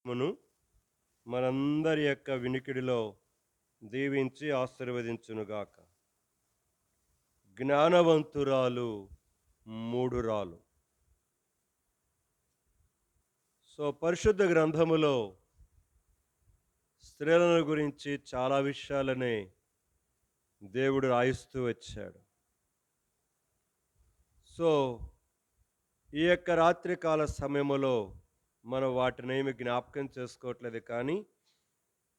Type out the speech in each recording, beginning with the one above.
మును మనందరి యొక్క వినికిడిలో దీవించి ఆశీర్వదించునుగాక. జ్ఞానవంతురాలు మూఢురాలు. పరిశుద్ధ గ్రంథములో స్త్రీలను గురించి చాలా విషయాలని దేవుడు రాయిస్తూ వచ్చాడు. సో ఈ యొక్క రాత్రికాల సమయములో మనం వాటినేమి జ్ఞాపకం చేసుకోవట్లేదు, కానీ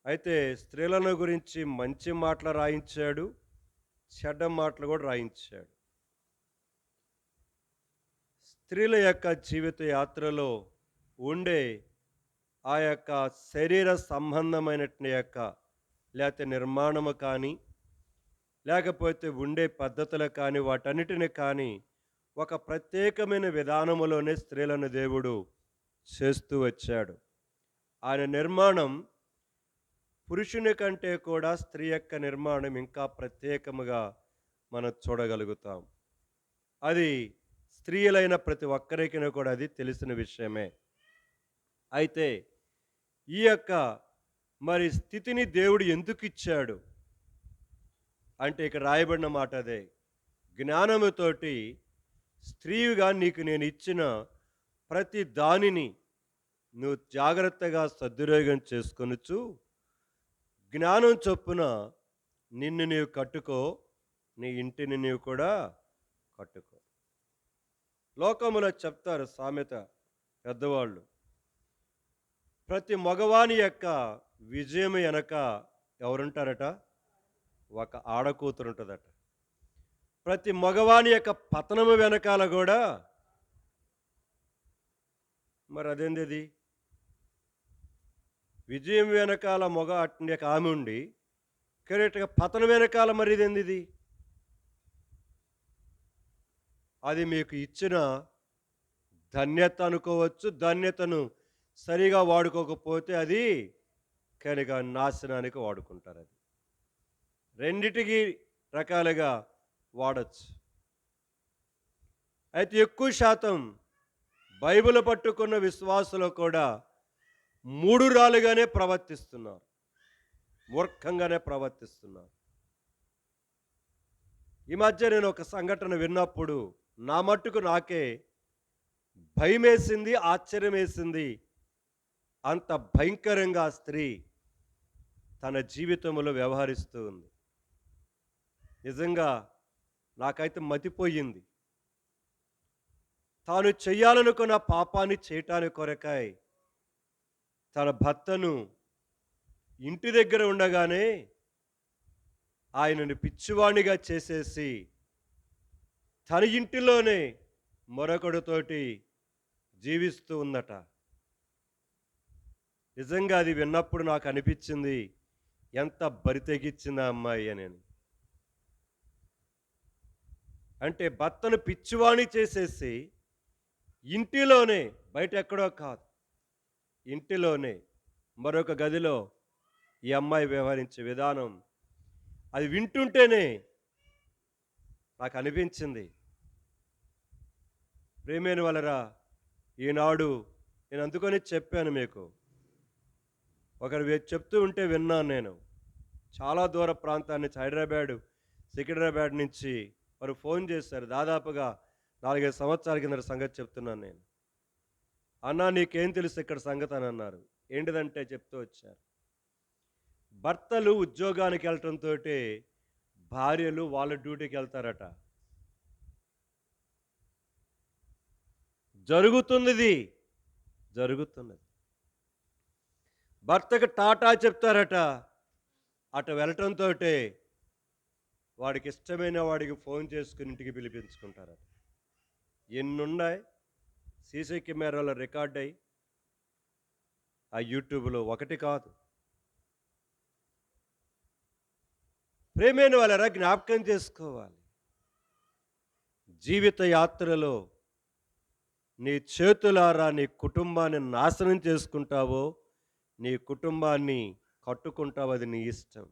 అయితే స్త్రీలను గురించి మంచి మాటలు రాయించాడు, చెడ్డ మాటలు కూడా రాయించాడు. స్త్రీల యొక్క జీవిత యాత్రలో ఉండే ఆ యొక్క శరీర సంబంధమైనటువంటి యొక్క లేకపోతే నిర్మాణము కానీ, లేకపోతే ఉండే పద్ధతులు కానీ, వాటన్నిటిని కానీ ఒక ప్రత్యేకమైన విధానములోనే స్త్రీలను దేవుడు చేస్తూ వచ్చాడు. ఆయన నిర్మాణం పురుషుని కంటే కూడా స్త్రీ యొక్క నిర్మాణం ఇంకా ప్రత్యేకముగా మనం చూడగలుగుతాం. అది స్త్రీలైన ప్రతి ఒక్కరికి కూడా అది తెలిసిన విషయమే. అయితే ఈ యొక్క మరి స్థితిని దేవుడు ఎందుకు ఇచ్చాడు అంటే ఇక్కడ రాయబడిన మాట అదే, జ్ఞానముతోటి స్త్రీగా నీకు నేను ఇచ్చిన ప్రతి దానిని నువ్వు జాగ్రత్తగా సద్వినియోగం చేసుకొనుచు జ్ఞానం చొప్పున నిన్ను నీవు కట్టుకో, నీ ఇంటిని నీవు కూడా కట్టుకో. లోకములో చెప్తారు సామెత పెద్దవాళ్ళు, ప్రతి మగవాని యొక్క విజయం వెనక ఎవరుంటారట? ఒక ఆడకూతురు ఉంటుందట. ప్రతి మగవాని యొక్క పతనము వెనకాల కూడా మరి అదేంది, విజయం వెనకాల మగ అట్నే ఆమె ఉండి కరెక్ట్గా పతనం వెనకాల మరి ఇదేంది? అది మీకు ఇచ్చిన ధన్యత అనుకోవచ్చు. ధన్యతను సరిగా వాడుకోకపోతే అది కనుక నాశనానికి వాడుకుంటారు. అది రెండిటికి రకాలుగా వాడచ్చు. అయితే ఎక్కువ శాతం బైబిల్ పట్టుకున్న విశ్వాసులు కూడా మూఢురాలుగానే ప్రవర్తిస్తున్నారు, మూర్ఖంగానే ప్రవర్తిస్తున్నారు. ఈ మధ్య నేను ఒక సంఘటన విన్నప్పుడు నా మట్టుకు నాకే భయమేసింది, ఆశ్చర్యం వేసింది. అంత భయంకరంగా స్త్రీ తన జీవితంలో వ్యవహరిస్తూ ఉంది. నిజంగా నాకైతే మతిపోయింది. తాను చెయ్యాలనుకున్న పాపాన్ని చేయటానికి కొరకై తన భర్తను ఇంటి దగ్గర ఉండగానే ఆయనను పిచ్చివాణిగా చేసేసి తన ఇంటిలోనే మరొకడితోటి జీవిస్తూ ఉందట. నిజంగా అది విన్నప్పుడు నాకు అనిపించింది, ఎంత బరితెగించిందా అమ్మాయి అని. అంటే భర్తను పిచ్చివాణి చేసేసి ఇంటిలోనే, బయట ఎక్కడో కాదు, ఇంటిలోనే మరొక గదిలో ఈ అమ్మాయి వ్యవహరించే విధానం అది వింటుంటేనే నాకు అనిపించింది, ప్రేమైన వాళ్ళరా, ఈనాడు నేను అందుకని చెప్పాను మీకు. ఒకరు చెప్తూ ఉంటే విన్నాను నేను. చాలా దూర ప్రాంతాన్ని సికింద్రాబాద్ నుంచి వారు ఫోన్ చేశారు. దాదాపుగా 4-5 సంవత్సరాల కింద సంగతి చెప్తున్నాను నేను. అన్నా నీకేం తెలుసు ఇక్కడ సంగతి అని అన్నారు. ఏంటిదంటే చెప్తూ వచ్చారు, భర్తలు ఉద్యోగానికి వెళ్ళటంతో భార్యలు వాళ్ళ డ్యూటీకి వెళ్తారట. జరుగుతున్నది. భర్తకు టాటా చెప్తారట. అటు వెళ్ళటంతో వాడికి ఇష్టమైన వాడికి ఫోన్ చేసుకుని ఇంటికి పిలిపించుకుంటారట. ఎన్నున్నాయి సీసీ కెమెరాలో రికార్డ్ అయ్యి ఆ యూట్యూబ్లో, ఒకటి కాదు. ప్రేమైన వాళ్ళరా, జ్ఞాపకం చేసుకోవాలి, జీవిత యాత్రలో నీ చేతులారా నీ కుటుంబాన్ని నాశనం చేసుకుంటావో, నీ కుటుంబాన్ని కట్టుకుంటావో, అది నీ ఇష్టం.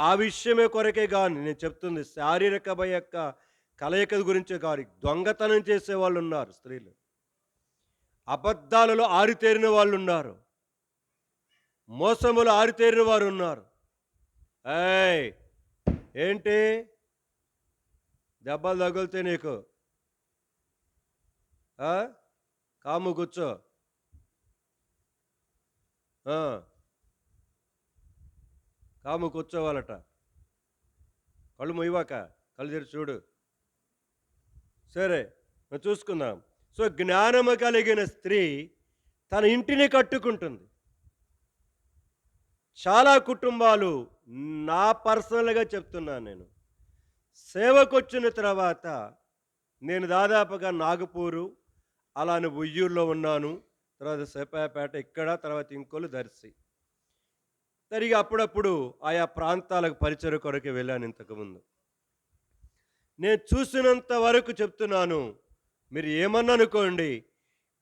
ఆ విషయమే కొరకే కానీ నేను చెప్తుంది, శారీరక యొక్క కలయిక గురించే కాదు, దొంగతనం చేసే వాళ్ళు ఉన్నారు స్త్రీలు. అబద్ధాలలో ఆరితేరిన వాళ్ళు ఉన్నారు, మోసములు ఆరితేరిన వారు ఉన్నారు. ఏయ్, ఏంటి దెబ్బలు తగులుతాయి నీకు? ఆ? కాము కూర్చో. ఆ, కాము కూర్చోవాలట. కళ్ళు మొయ్యవాక, కళ్ళు తెరిచి చూడు. సరే, మనం చూసుకుందాం. సో జ్ఞానము కలిగిన స్త్రీ తన ఇంటిని కట్టుకుంటుంది. చాలా కుటుంబాలు, నా పర్సనల్గా చెప్తున్నాను, నేను సేవకొచ్చిన తర్వాత, నేను దాదాపుగా నాగపూరు, అలానే ఉయ్యూరులో ఉన్నాను, తర్వాత సేపాపేట ఇక్కడ, తర్వాత ఇంకోలు దర్శి. తిరిగి అప్పుడప్పుడు ఆయా ప్రాంతాలకు పరిచయ కొరకు వెళ్ళాను ఇంతకుముందు. నేను చూసినంత వరకు చెప్తున్నాను, మీరు ఏమన్నా అనుకోండి,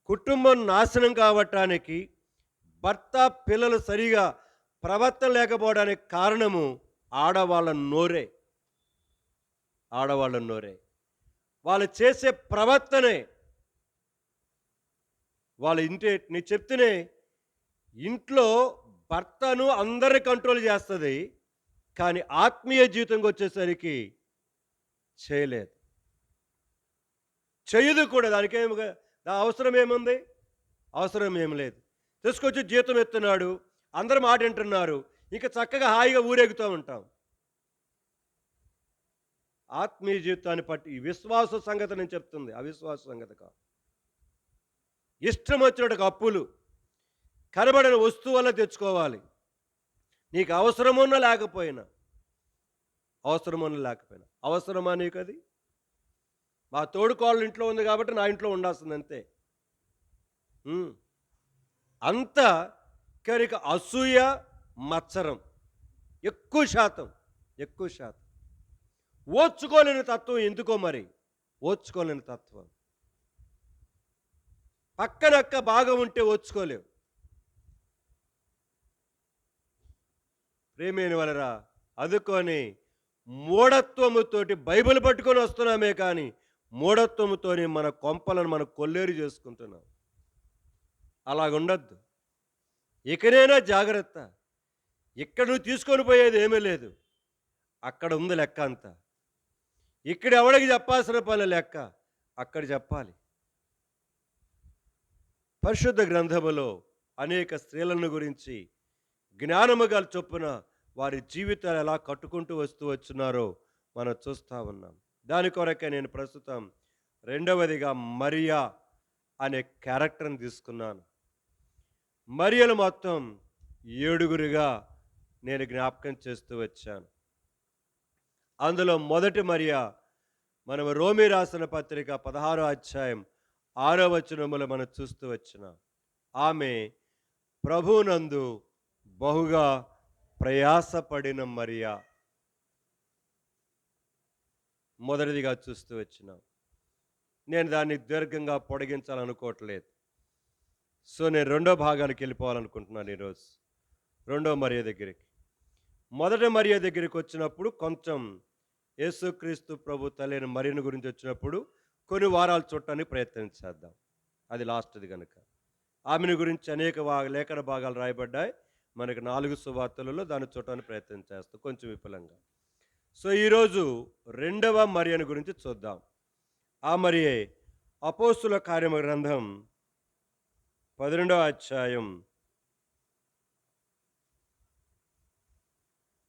కుటుంబం నాశనం కావటానికి, భర్త పిల్లలు సరిగా ప్రవర్తన లేకపోవడానికి కారణము ఆడవాళ్ళ నోరే. ఆడవాళ్ళ నోరే, వాళ్ళు చేసే ప్రవర్తనే. వాళ్ళ ఇంటి, నేను చెప్తేనే, ఇంట్లో భర్తను అందరిని కంట్రోల్ చేస్తుంది, కానీ ఆత్మీయ జీవితంకి వచ్చేసరికి చేయలేదు, చేయదు కూడా. దానికి అవసరం ఏముంది? అవసరం ఏం లేదు. తీసుకొచ్చి జీతం ఎత్తున్నాడు, అందరు మాట వింటున్నారు, ఇక చక్కగా హాయిగా ఊరేగుతూ ఉంటాం. ఆత్మీయ జీవితాన్ని పట్టి ఈ విశ్వాస సంగతి నేను చెప్తుంది, అవిశ్వాస సంగతి కాదు. ఇష్టం వచ్చినట్టు అప్పులు, కనబడిన వస్తువు వల్ల తెచ్చుకోవాలి. నీకు అవసరమున్నా లేకపోయినా, అవసరమా నీకు అది? మా తోడుకోళ్ళ ఇంట్లో ఉంది కాబట్టి నా ఇంట్లో ఉండాల్సింది అంతే. అంతా కనుక అసూయ, మత్సరం ఎక్కువ శాతం. ఓర్చుకోలేని తత్వం ఎందుకో మరి, ఓర్చుకోలేని తత్వం. పక్కనక్క బాగా ఉంటే ఓర్చుకోలేవు. ప్రేమైన వలరా, అదుకొని మూఢత్వముతోటి బైబిల్ పట్టుకొని వస్తున్నామే కానీ మూఢత్వముతోని మన కొంపలను మనం కొల్లేరు చేసుకుంటున్నాం. అలాగుండద్దు. ఇకనైనా జాగ్రత్త. ఇక్కడ నువ్వు తీసుకొని పోయేది ఏమీ లేదు, అక్కడ ఉంది లెక్క అంతా. ఇక్కడ ఎవడికి చెప్పాల్సిన పని లెక్క అక్కడ చెప్పాలి. పరిశుద్ధ గ్రంథములో అనేక స్త్రీలను గురించి జ్ఞానము గల చొప్పున వారి జీవితాలు ఎలా కట్టుకుంటూ వస్తూ వచ్చినారో మనం చూస్తూ ఉన్నాం. దాని కొరకే నేను ప్రస్తుతం రెండవదిగా మరియా అనే క్యారెక్టర్ని తీసుకున్నాను. మరియలు మొత్తం 7గురిగా నేను జ్ఞాపకం చేస్తూ వచ్చాను. అందులో మొదటి మరియా, మనం రోమీ రాసిన పత్రిక 16వ అధ్యాయం 6వ వచనములో మనం చూస్తూ వచ్చినాం. ఆమె ప్రభువునందు బహుగా ప్రయాసపడిన మరియా, మొదటిదిగా చూస్తూ వచ్చినాం. నేను దాన్ని దీర్ఘంగా పొడిగించాలనుకోవట్లేదు. సో నేను రెండో భాగానికి వెళ్ళిపోవాలనుకుంటున్నాను ఈరోజు, రెండో మరియ దగ్గరికి. మొదటి మరియ దగ్గరికి వచ్చినప్పుడు కొంచెం యేసుక్రీస్తు ప్రభు తల్లిని మరియను గురించి వచ్చినప్పుడు కొన్ని వారాలు చూడటానికి ప్రయత్నం చేద్దాం. అది లాస్ట్ది కనుక. ఆమెను గురించి అనేక లేఖన భాగాలు రాయబడ్డాయి. మనకి 4 సువార్తలలో దాన్ని చూడటానికి ప్రయత్నం చేస్తాం కొంచెం విపులంగా. సో ఈరోజు రెండవ మరియను గురించి చూద్దాం. ఆ మరియే అపోస్తుల కార్యము గ్రంథం 12వ అధ్యాయం,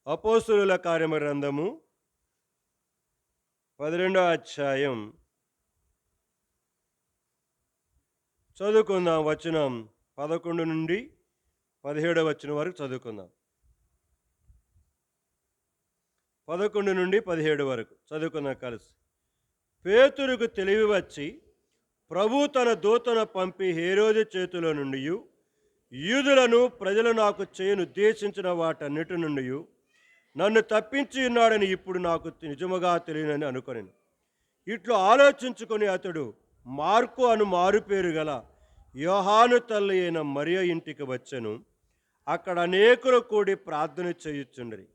అపోస్తుల కార్యము గ్రంథము 12వ అధ్యాయం చదువుకుందాం. వచనం 11 నుండి 17వ వచనం వరకు చదువుకుందాం. 11 నుండి 17 వరకు చదువుకుందాం కలిసి. పేతురుకు తెలివి వచ్చి ప్రభు తన దూతను పంపి హేరోదు చేతిలో నుండి యూదులను ప్రజలు నాకు చేయనుద్దేశించిన వాటన్నిటి నుండి నన్ను తప్పించి ఉన్నాడని ఇప్పుడు నాకు నిజముగా తెలియనని అనుకొనెను. ఇట్లు ఆలోచించుకొని అతడు మార్కు అను మారుపేరు గల యోహాను తల్లి అయిన మరియ ఇంటికి వచ్చెను. అక్కడ అనేకులు కూడి ప్రార్థన చేయుచుండ్రి.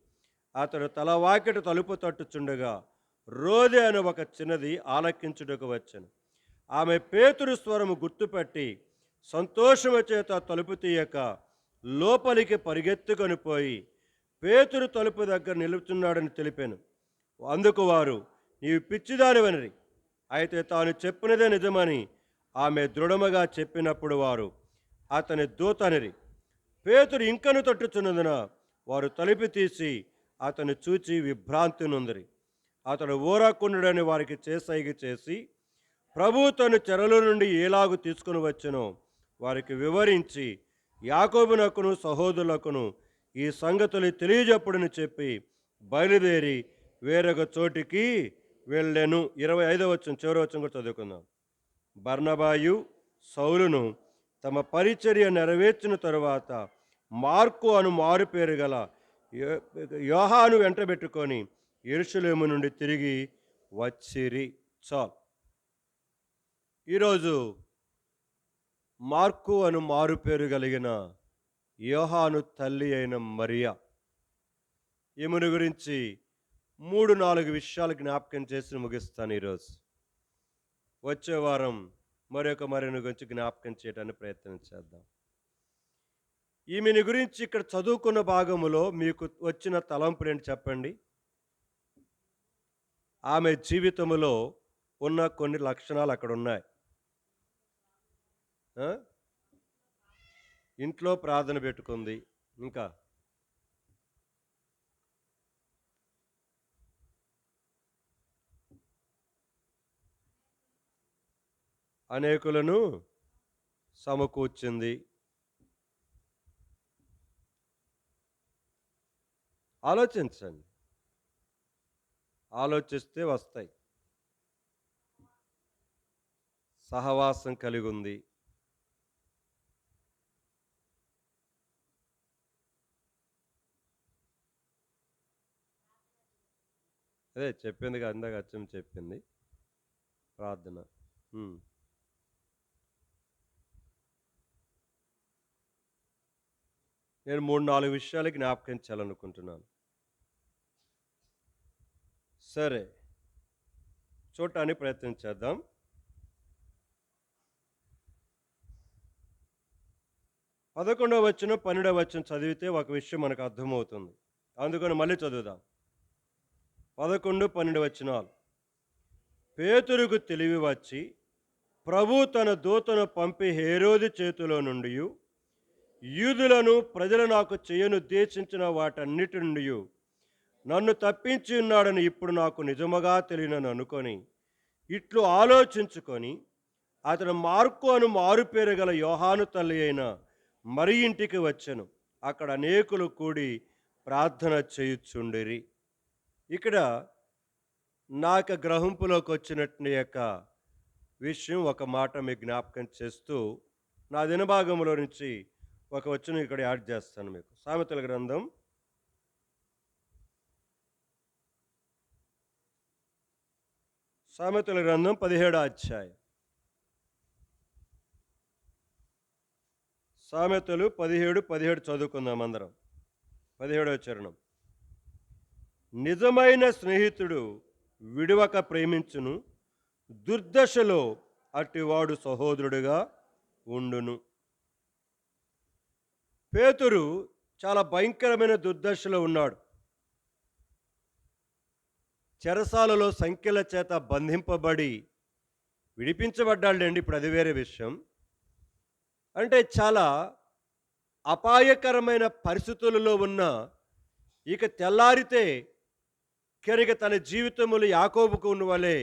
అతడు తలవాకిట తలుపు తట్టుచుండగా రోదె అని ఒక చిన్నది ఆలకించుటకు వచ్చెను. ఆమె పేతురు స్వరము గుర్తుపట్టి సంతోషము చేత తలుపు తీయక లోపలికి పరిగెత్తుకొని పోయి పేతురు తలుపు దగ్గర నిలుచున్నాడని తెలిపాను. అందుకు వారు, నీవు పిచ్చిదానివనిరి. అయితే తాను చెప్పినదే నిజమని ఆమె దృఢముగా చెప్పినప్పుడు వారు, అతని దూతనిరి. పేతురు ఇంకను తట్టుచున్నందున వారు తలుపు తీసి అతను చూచి విభ్రాంతి నొందిరి. అతడు ఊరకుండుడని వారికి చేసైగ చేసి ప్రభువు తను చెరలో నుండి ఎలాగు తీసుకుని వచ్చెనో వారికి వివరించి యాకోబునకును సహోదరులకును ఈ సంగతులు తెలియజెప్పుడని చెప్పి బయలుదేరి వేరొక చోటికి వెళ్ళెను. 25వ వచనం చివరి వచనం కూడా చదువుకుందాం. బర్నబాయు సౌలును తమ పరిచర్య నెరవేర్చిన తరువాత మార్కు అను మారు పేరు గల యోహాను వెంటబెట్టుకొని యెరూషలేము నుండి తిరిగి వచ్చిరి. చాలు. ఈరోజు మార్కు అను మారు పేరు కలిగిన యోహాను తల్లి అయిన మరియా, ఈమెను గురించి 3-4 విషయాలు జ్ఞాపకం చేసి ముగిస్తాను. ఈరోజు వచ్చే వారం మరిని గురించి జ్ఞాపకం చేయడానికి ప్రయత్నం చేద్దాం. ఈమెని గురించి ఇక్కడ చదువుకున్న భాగములో మీకు వచ్చిన తలంపులు ఏంటి చెప్పండి? ఆమె జీవితంలో ఉన్న కొన్ని లక్షణాలు అక్కడ ఉన్నాయి. ఇంట్లో ప్రార్థన పెట్టుకుంది. ఇంకా అనేకులను సమకూర్చింది. ఆలోచించండి, ఆలోచిస్తే వస్తాయి. సహవాసం కలిగి ఉంది. అదే చెప్పింది కదా, అందాక అచ్చం చెప్పింది ప్రార్థన. నేను 3-4 విషయాలు జ్ఞాపకం చేయాలనుకుంటున్నాను. సరే, చూడటానికి ప్రయత్నం చేద్దాం. 11వ వచనం 12వ వచనం చదివితే ఒక విషయం మనకు అర్థమవుతుంది. అందుకని మళ్ళీ చదువుదాం. 11, 12 వచనాలు. పేతురుకు తెలివి వచ్చి ప్రభు తన దూతను పంపి హేరోదు చేతిలో నుండి యూదులను ప్రజలు నాకు చేయనుద్దేశించిన వాటన్నిటి నుండి నన్ను తప్పించి ఉన్నాడని ఇప్పుడు నాకు నిజముగా తెలియనని అనుకొని ఇట్లు ఆలోచించుకొని అతను మార్కు అను మారు పేరు గల యోహాను తల్లి అయిన మరి ఇంటికి వచ్చెను. అక్కడ అనేకులు కూడి ప్రార్థన చేయుచుండిరి. ఇక్కడ నాకు గ్రహింపులోకి వచ్చినట్టు యొక్క విషయం ఒక మాట మీకు జ్ఞాపకం చేస్తూ నా దినభాగంలో నుంచి ఒక వచనం ఇక్కడ యాడ్ చేస్తాను మీకు. సామెతల గ్రంథం 17వ అధ్యాయం. సామెతలు 17 చదువుకుందాం అందరం. 17వ చరణం. నిజమైన స్నేహితుడు విడువక ప్రేమించును, దుర్దశలో అట్టివాడు సహోదరుడుగా ఉండును. పేతురు చాలా భయంకరమైన దుర్దశలో ఉన్నాడు. చెరసాలలో సంఖ్యల చేత బంధింపబడి విడిపించబడ్డాడండి. ఇప్పుడు అది వేరే విషయం. అంటే చాలా అపాయకరమైన పరిస్థితులలో ఉన్న, ఇక తెల్లారితే కనుక తన జీవితములు యాకోబుకు ఉన్న వలె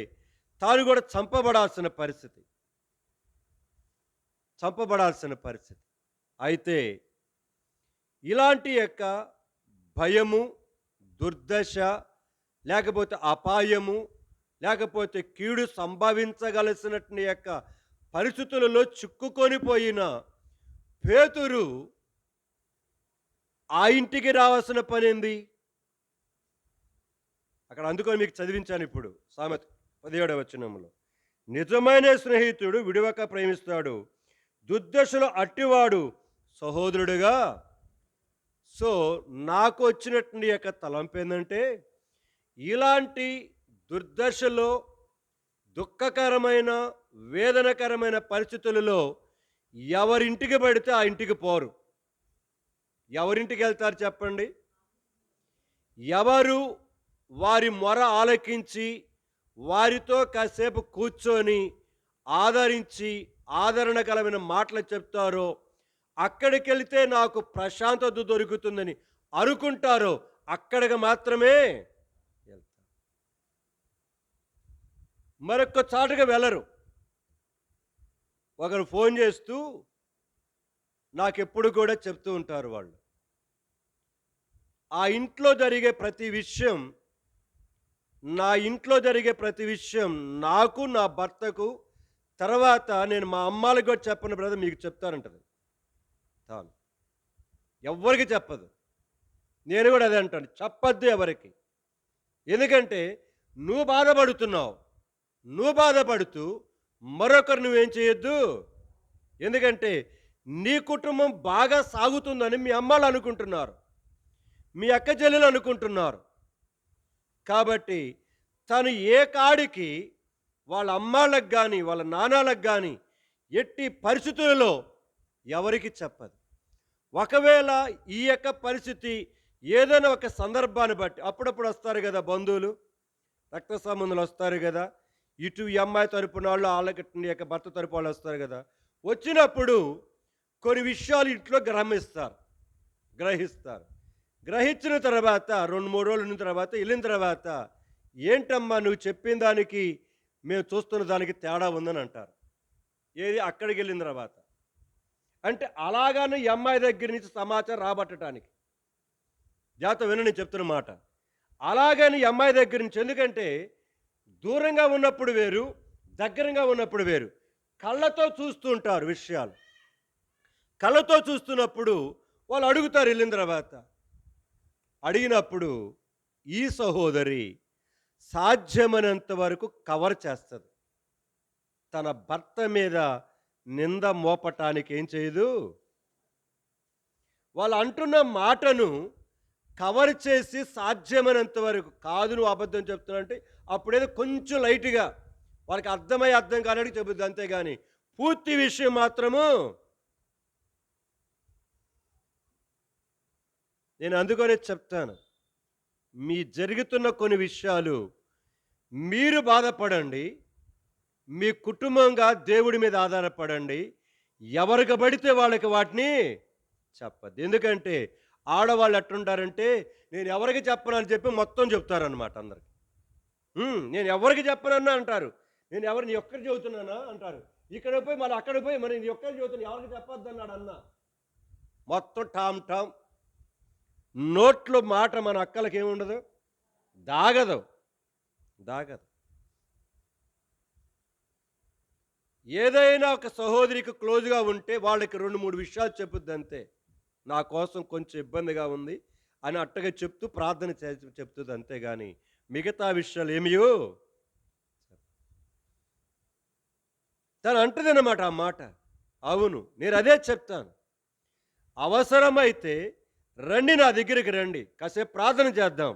తాను కూడా చంపబడాల్సిన పరిస్థితి. అయితే ఇలాంటి యొక్క భయము, దుర్దశ, లేకపోతే అపాయము, లేకపోతే కీడు సంభవించగలసినట్టు యొక్క పరిస్థితులలో చిక్కుకొని పోయిన పేతురు ఆ ఇంటికి రావాల్సిన పనేంది అక్కడ? అందుకని మీకు చదివించాను ఇప్పుడు. సామెత 17వ వచనంలో నిజమైన స్నేహితుడు విడివక ప్రేమిస్తాడు, దుర్దశలో అట్టివాడు సహోదరుడుగా. సో నాకు వచ్చినట్టు యొక్క తలంపు ఏంటంటే, ఇలాంటి దుర్దశలో, దుఃఖకరమైన, వేదనకరమైన పరిస్థితులలో ఎవరింటికి పడితే ఆ ఇంటికి పోరు. ఎవరింటికి వెళ్తారు చెప్పండి? ఎవరు వారి మొర ఆలకించి, వారితో కాసేపు కూర్చొని, ఆదరించి, ఆదరణ కలమైన మాటలు చెప్తారో, అక్కడికెళ్తే నాకు ప్రశాంతత దొరుకుతుందని అనుకుంటారో, అక్కడికి మాత్రమే వెళ్తారు. మరొక్క చాటుగా వెళ్లరు. ఒకరు ఫోన్ చేస్తూ నాకెప్పుడు కూడా చెప్తూ ఉంటారు వాళ్ళు. ఆ ఇంట్లో జరిగే ప్రతి విషయం, నా ఇంట్లో జరిగే ప్రతి విషయం నాకు, నా భర్తకు, తర్వాత నేను మా అమ్మాళ్ళకి కూడా చెప్పను బ్రదర్ మీకు చెప్తానంటది తాను. ఎవ్వరికీ చెప్పదు. నేను కూడా అదే అంటాను. చెప్పొద్దు ఎవరికి. ఎందుకంటే నువ్వు బాధపడుతున్నావు. నువ్వు బాధపడుతూ మరొకరు నువ్వేం చేయొద్దు. ఎందుకంటే నీ కుటుంబం బాగా సాగుతుందని మీ అమ్మాళ్ళు అనుకుంటున్నారు. మీ అక్క చెల్లెలు అనుకుంటున్నారు. కాబట్టి తను ఏ కాడికి వాళ్ళ అమ్మాళ్ళకి గాని, వాళ్ళ నాన్నలకు గాని ఎట్టి పరిస్థితులలో ఎవరికీ చెప్పదు. ఒకవేళ ఈ యొక్క పరిస్థితి ఏదైనా ఒక సందర్భాన్ని బట్టి అప్పుడప్పుడు వస్తారు కదా బంధువులు, రక్త సంబంధులు వస్తారు కదా, ఇటు ఈ అమ్మాయి తరపున వాళ్ళు వాళ్ళకి నీ యొక్క భర్త తరపు వాళ్ళు వస్తారు కదా, వచ్చినప్పుడు కొన్ని విషయాలు ఇంట్లో గ్రహిస్తారు. గ్రహించిన తర్వాత 2, 3 రోజులు ఉన్న తర్వాత వెళ్ళిన తర్వాత ఏంటమ్మా నువ్వు చెప్పిన దానికి మేము చూస్తున్న దానికి తేడా ఉందని అంటారు. ఏది అక్కడికి వెళ్ళిన తర్వాత. అంటే అలాగానే ఈ అమ్మాయి దగ్గర నుంచి సమాచారం రాబట్టడానికి. జాగ్రత్త విను నేను చెప్తున్న మాట. అలాగని ఈ అమ్మాయి దగ్గర నుంచి ఎందుకంటే దూరంగా ఉన్నప్పుడు వేరు, దగ్గరగా ఉన్నప్పుడు వేరు. కళ్ళతో చూస్తూ ఉంటారు విషయాలు. కళ్ళతో చూస్తున్నప్పుడు వాళ్ళు అడుగుతారు వెళ్ళిన తర్వాత. అడిగినప్పుడు ఈ సహోదరి సాధ్యమైనంత వరకు కవర్ చేస్తది. తన భర్త మీద నింద మోపటానికి ఏం చేయదు. వాళ్ళు అంటున్న మాటను కవర్ చేసి సాధ్యమైనంత వరకు కాదు నువ్వు అబద్ధం చెప్తున్నావు అంటే అప్పుడేదో కొంచెం లైట్‌గా వాళ్ళకి అర్థం కానట్టు చెబుద్ది అంతేగాని పూర్తి విషయం మాత్రము నేను అందుకనే చెప్తాను. మీ జరుగుతున్న కొన్ని విషయాలు మీరు బాధపడండి. మీ కుటుంబంగా దేవుడి మీద ఆధారపడండి. ఎవరికి పడితే వాళ్ళకి వాటిని చెప్పద్దు. ఎందుకంటే ఆడవాళ్ళు ఎట్టుంటారంటే నేను ఎవరికి చెప్పను అని చెప్పి మొత్తం చెప్తారనమాట అందరికి. నేను ఎవరికి చెప్పనన్నా అంటారు. నేను నీ ఒక్కరికి చెబుతున్నానా అంటారు. ఇక్కడ పోయి మళ్ళీ అక్కడికి పోయి మరి నీ ఒక్కరికి చెబుతున్నా ఎవరికి చెప్పొద్దన్నాడు అన్న. మొత్తం టామ్ టామ్. నోట్లో మాట మన అక్కలకి ఏముండదు, దాగదు. ఏదైనా ఒక సహోదరికి క్లోజ్‌గా ఉంటే వాళ్ళకి 2, 3 విషయాలు చెప్పుద్ది అంతే. నా కోసం కొంచెం ఇబ్బందిగా ఉంది అని అట్టగా చెప్తూ ప్రార్థన చెప్తుంది అంతేగాని మిగతా విషయాలు ఏమియో తను అంటదనమాట ఆ మాట. అవును నేను అదే చెప్తాను. అవసరమైతే రండి నా దగ్గరికి రండి. కాసేపు ప్రార్థన చేద్దాం.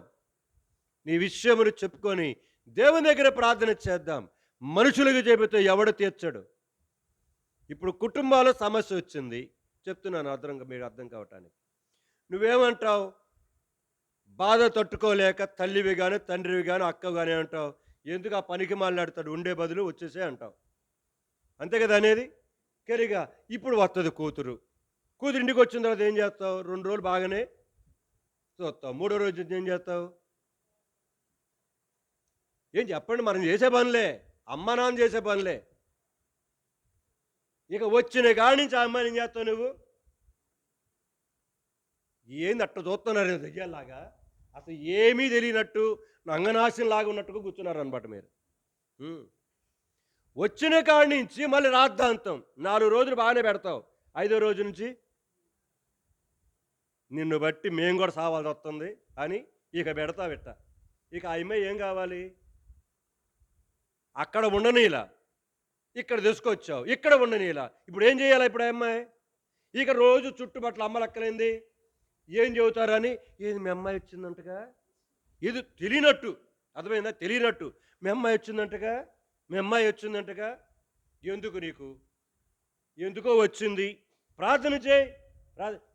నీ విషయమును చెప్పుకొని దేవుని దగ్గర ప్రార్థన చేద్దాం. మనుషులకు చెబితే ఎవడు తీర్చడు. ఇప్పుడు కుటుంబాల్లో సమస్య వచ్చింది. చెప్తున్నాను మీరు అర్థం కావటానికి. నువ్వేమంటావు? బాధ తట్టుకోలేక తల్లివి గాని, తండ్రివి గాని, అక్కవి గాని అంటావు. ఎందుకు ఆ పనికి మాలినాడతాడు ఉండే బదులు వచ్చేసే అంటావు. అంతే కదా అనేది? కెరిగా ఇప్పుడు వస్తది కూతురు. కూతురు ఇంటికి వచ్చిన తర్వాత ఏం చేస్తావు? 2 రోజులు బాగానే చూస్తావు. మూడో రోజు ఏం చేస్తావు? ఏం చెప్పండి మనం చేసే పనులే. అమ్మ నాన్న చేసే పనులే. ఇక వచ్చిన కాడి నుంచి ఆ అమ్మాయిని ఏం చేస్తావు నువ్వు? ఏంది అట్ట చూస్తున్నారు దెయ్యాల్లాగా? అసలు ఏమీ తెలియనట్టు నంగనాశంలాగా ఉన్నట్టుగా కూర్చున్నారనమాట మీరు. వచ్చిన కాడి నుంచి మళ్ళీ రాద్ధాంతం 4 రోజులు బాగానే పెడతావు. 5వ రోజు నుంచి నిన్ను బట్టి మేము కూడా సావాల్సి వస్తుంది అని ఇక పెడతావిట్ట. ఇక ఆ అమ్మాయి ఏం కావాలి? అక్కడ ఉండనీలా, ఇక్కడ తీసుకొచ్చావు, ఇక్కడ ఉండనీలా. ఇప్పుడు ఏం చేయాలి ఇప్పుడు ఆ అమ్మాయి? ఇక రోజు చుట్టుపక్కల అమ్మలక్కలేంది ఏం చెబుతారని, ఏది మీ అమ్మాయి వచ్చిందంటగా, ఇది తెలియనట్టు, అర్థమైందా? తెలియనట్టు మీ అమ్మాయి వచ్చిందంటగా, మీ అమ్మాయి వచ్చిందంటగా. ఎందుకు నీకు? ఎందుకో వచ్చింది, ప్రార్థన చేయి,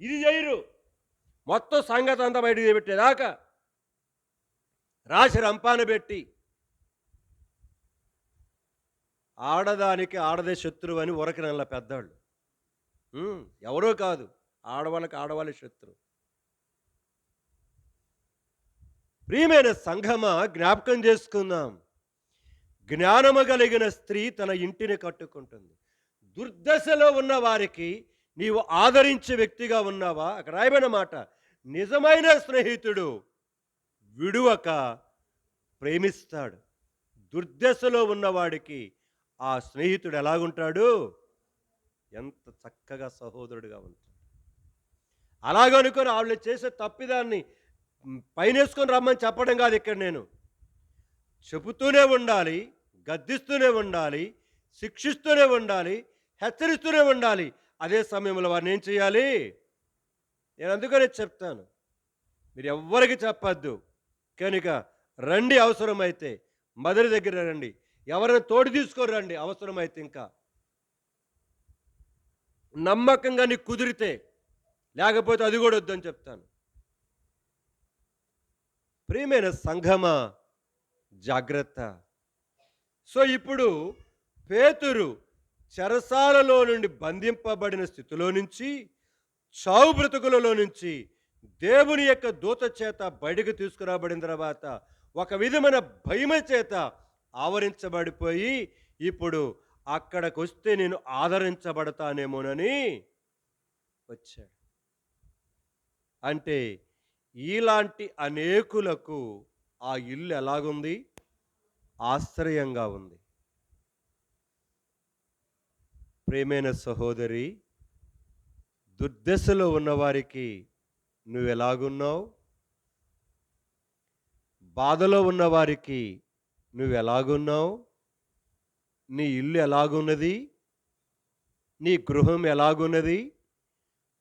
ఇది చేయరు. మొత్తం సంగతి అంతా బయటికి పెట్టేదాకా రాసి రంపాన పెట్టి ఆడదానికి ఆడదే శత్రువు అని ఉరకనల్ల పెద్దవాళ్ళు. ఎవరో కాదు, ఆడవాళ్ళకి ఆడవాళ్ళే శత్రువు. ప్రియమైన సంఘమా, జ్ఞాపకం చేసుకుందాం. జ్ఞానము కలిగిన స్త్రీ తన ఇంటిని కట్టుకుంటుంది. దుర్దశలో ఉన్న వారికి నీవు ఆదరించే వ్యక్తిగా ఉన్నావా? అక్కడ రాయబడిన మాట, నిజమైన స్నేహితుడు విడువక ప్రేమిస్తాడు. దుర్దశలో ఉన్నవాడికి ఆ స్నేహితుడు ఎలాగుంటాడు? ఎంత చక్కగా సహోదరుడిగా ఉంటాడు. అలాగనుకొని వాళ్ళు చేసే తప్పిదాన్ని పైనేసుకొని రమ్మని చెప్పడం కాదు ఇక్కడ నేను. చెబుతూనే ఉండాలి, గద్దిస్తూనే ఉండాలి, శిక్షిస్తూనే ఉండాలి, హెచ్చరిస్తూనే ఉండాలి. అదే సమయంలో వారిని ఏం చేయాలి? నేను అందుకనే చెప్తాను, మీరు ఎవ్వరికి చెప్పద్దు. కనుక రండి, అవసరమైతే మదర్ దగ్గర రండి, ఎవరైనా తోడు తీసుకొని రండి అవసరమైతే. ఇంకా నమ్మకంగా నీకు కుదిరితే, లేకపోతే అది కూడా వద్దని చెప్తాను. ప్రియమైన సంఘమా, జాగ్రత్త. సో ఇప్పుడు పేతురు చెరసాలలో నుండి బంధింపబడిన స్థితిలో నుంచి, చావు బ్రతుకులలో నుంచి దేవుని యొక్క దూత చేత బయటకు తీసుకురాబడిన తర్వాత ఒక విధమైన భయమ చేత ఆవరించబడిపోయి, ఇప్పుడు అక్కడికి వస్తే నేను ఆదరించబడతానేమోనని వచ్చాడు. అంటే ఇలాంటి అనేకులకు ఆ ఇల్లు ఎలాగుంది? ఆశ్రయంగా ఉంది. ప్రియమైన సహోదరి, దుర్దశలో ఉన్నవారికి నువ్వెలాగున్నావు? బాధలో ఉన్నవారికి నువ్వెలాగున్నావు? నీ ఇల్లు ఎలాగున్నది? నీ గృహం ఎలాగున్నది?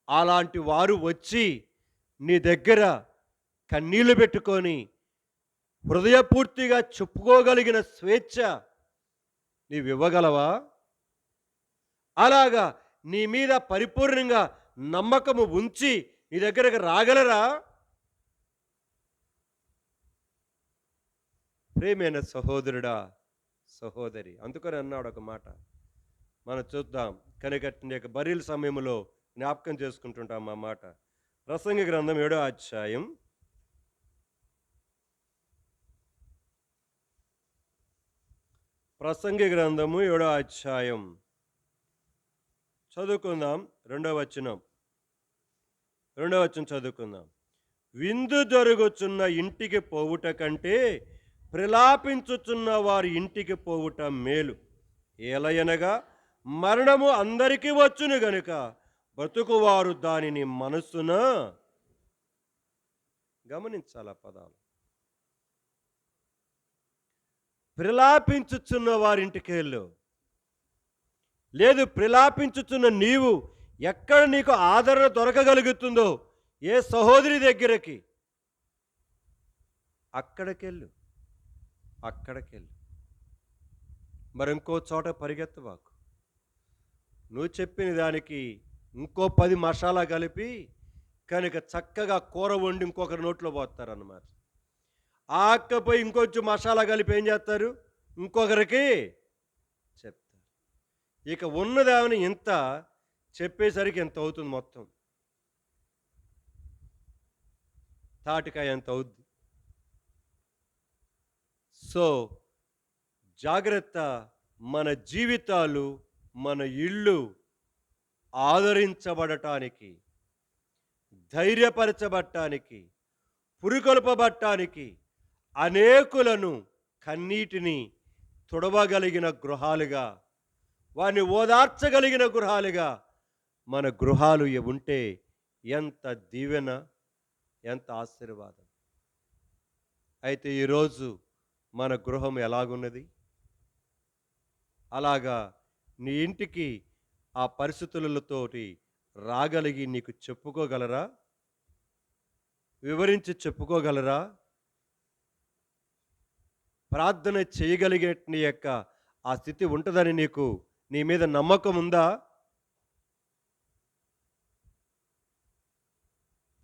అలాంటి వారు వచ్చి నీ దగ్గర కన్నీళ్లు పెట్టుకొని హృదయపూర్తిగా చెప్పుకోగలిగిన స్వేచ్ఛ నీవివ్వగలవా? అలాగా నీ మీద పరిపూర్ణంగా నమ్మకము ఉంచి నీ దగ్గరకు రాగలరా? ప్రేమైన సహోదరుడా, సహోదరి, అందుకని అన్నాడు ఒక మాట, మనం చూద్దాం. కనికట్టిన యొక్క బరీల సమయంలో జ్ఞాపకం చేసుకుంటుంటాం ఆ మాట. ప్రసంగి గ్రంథం 7వ అధ్యాయం ప్రసంగి గ్రంథము 7వ అధ్యాయం చదువుకుందాం. 2వ వచనం చదువుకుందాం. విందు జరుగుచున్న ఇంటికి పోవుట కంటే ప్రలాపించుచున్న వారి ఇంటికి పోవుట మేలు. ఏలయనగా మరణము అందరికీ వచ్చును గనుక బ్రతుకువారు దానిని మనస్సున, గమనించాల పదాలు, ప్రలాపించుచున్న వారింటికి వెళ్ళు. లేదు, ప్రలాపించుచున్న నీవు ఎక్కడ నీకు ఆదరణ దొరకగలుగుతుందో, ఏ సహోదరి దగ్గరికి, అక్కడికెళ్ళు. మరి ఇంకో చోట పరిగెత్తవాకు. నువ్వు చెప్పిన దానికి ఇంకో 10 మసాలా కలిపి కనుక చక్కగా కూర వండి ఇంకొకరి నోట్లో పోతారన్నమాట. ఆక్కపోయి ఇంకొంచెం మసాలా కలిపి ఏం చేస్తారు? ఇంకొకరికి చెప్తారు. ఇక ఉన్నదామని ఇంత చెప్పేసరికి ఎంత అవుతుంది? మొత్తం తాటికాయ ఎంత అవుద్ది? సో జాగ్రత్త. మన జీవితాలు, మన ఇళ్ళు ఆదరించబడటానికి, ధైర్యపరచబడటానికి, పురికొల్పబడటానికి, అనేకులను కన్నీటిని తుడవగలిగిన గృహాలుగా, వారిని ఓదార్చగలిగిన గృహాలుగా మన గృహాలు ఉంటే ఎంత దీవెన, ఎంత ఆశీర్వాదం. అయితే ఈరోజు మన గృహం ఎలాగున్నది? అలాగా నీ ఇంటికి ఆ పరిస్థితులతోటి రాగలిగి నీకు చెప్పుకోగలరా? వివరించి చెప్పుకోగలరా? ప్రార్థన చేయగలిగే నీ యొక్క ఆ స్థితి ఉంటుందని నీకు నీ మీద నమ్మకం ఉందా?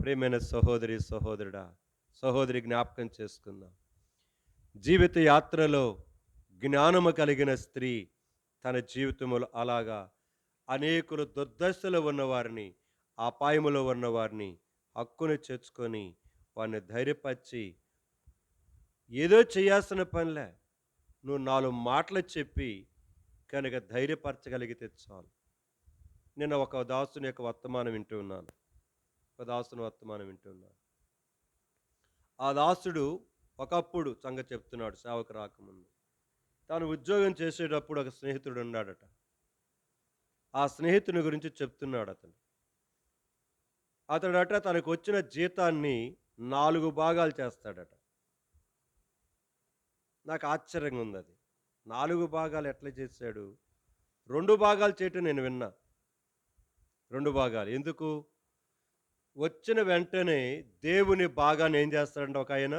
ప్రియమైన సహోదరి సహోదరుడా, సహోదరి జ్ఞాపకం చేసుకుందాం. జీవిత యాత్రలో జ్ఞానము కలిగిన స్త్రీ తన జీవితములో అలాగా అనేకులు దుర్దశలో ఉన్నవారిని, అపాయములో ఉన్నవారిని హక్కును చేర్చుకొని వారిని ధైర్యపరిచి, ఏదో చేయాల్సిన పనిలే, నువ్వు 4 మాటలు చెప్పి కనుక ధైర్యపరచగలిగితే చాలు. నిన్న ఒక దాసుని యొక్క వర్తమానం వింటూ ఉన్నాను. ఒక దాసుని వర్తమానం వింటూ ఉన్నాను. ఆ దాసుడు ఒకప్పుడు సంగతి చెప్తున్నాడు సేవకు రాకముందు. తాను ఉద్యోగం చేసేటప్పుడు ఒక స్నేహితుడు ఉన్నాడట. ఆ స్నేహితుని గురించి చెప్తున్నాడు అతను. అతడట తనకు వచ్చిన జీతాన్ని 4 భాగాలు చేస్తాడట. నాకు ఆశ్చర్యంగా ఉంది అది. 4 భాగాలు ఎట్లా చేశాడు? 2 భాగాలు చేయటం నేను విన్నా. 2 భాగాలు. ఎందుకు? వచ్చిన వెంటనే దేవుని భాగాన్ని ఏం చేస్తాడంటే ఒకాయన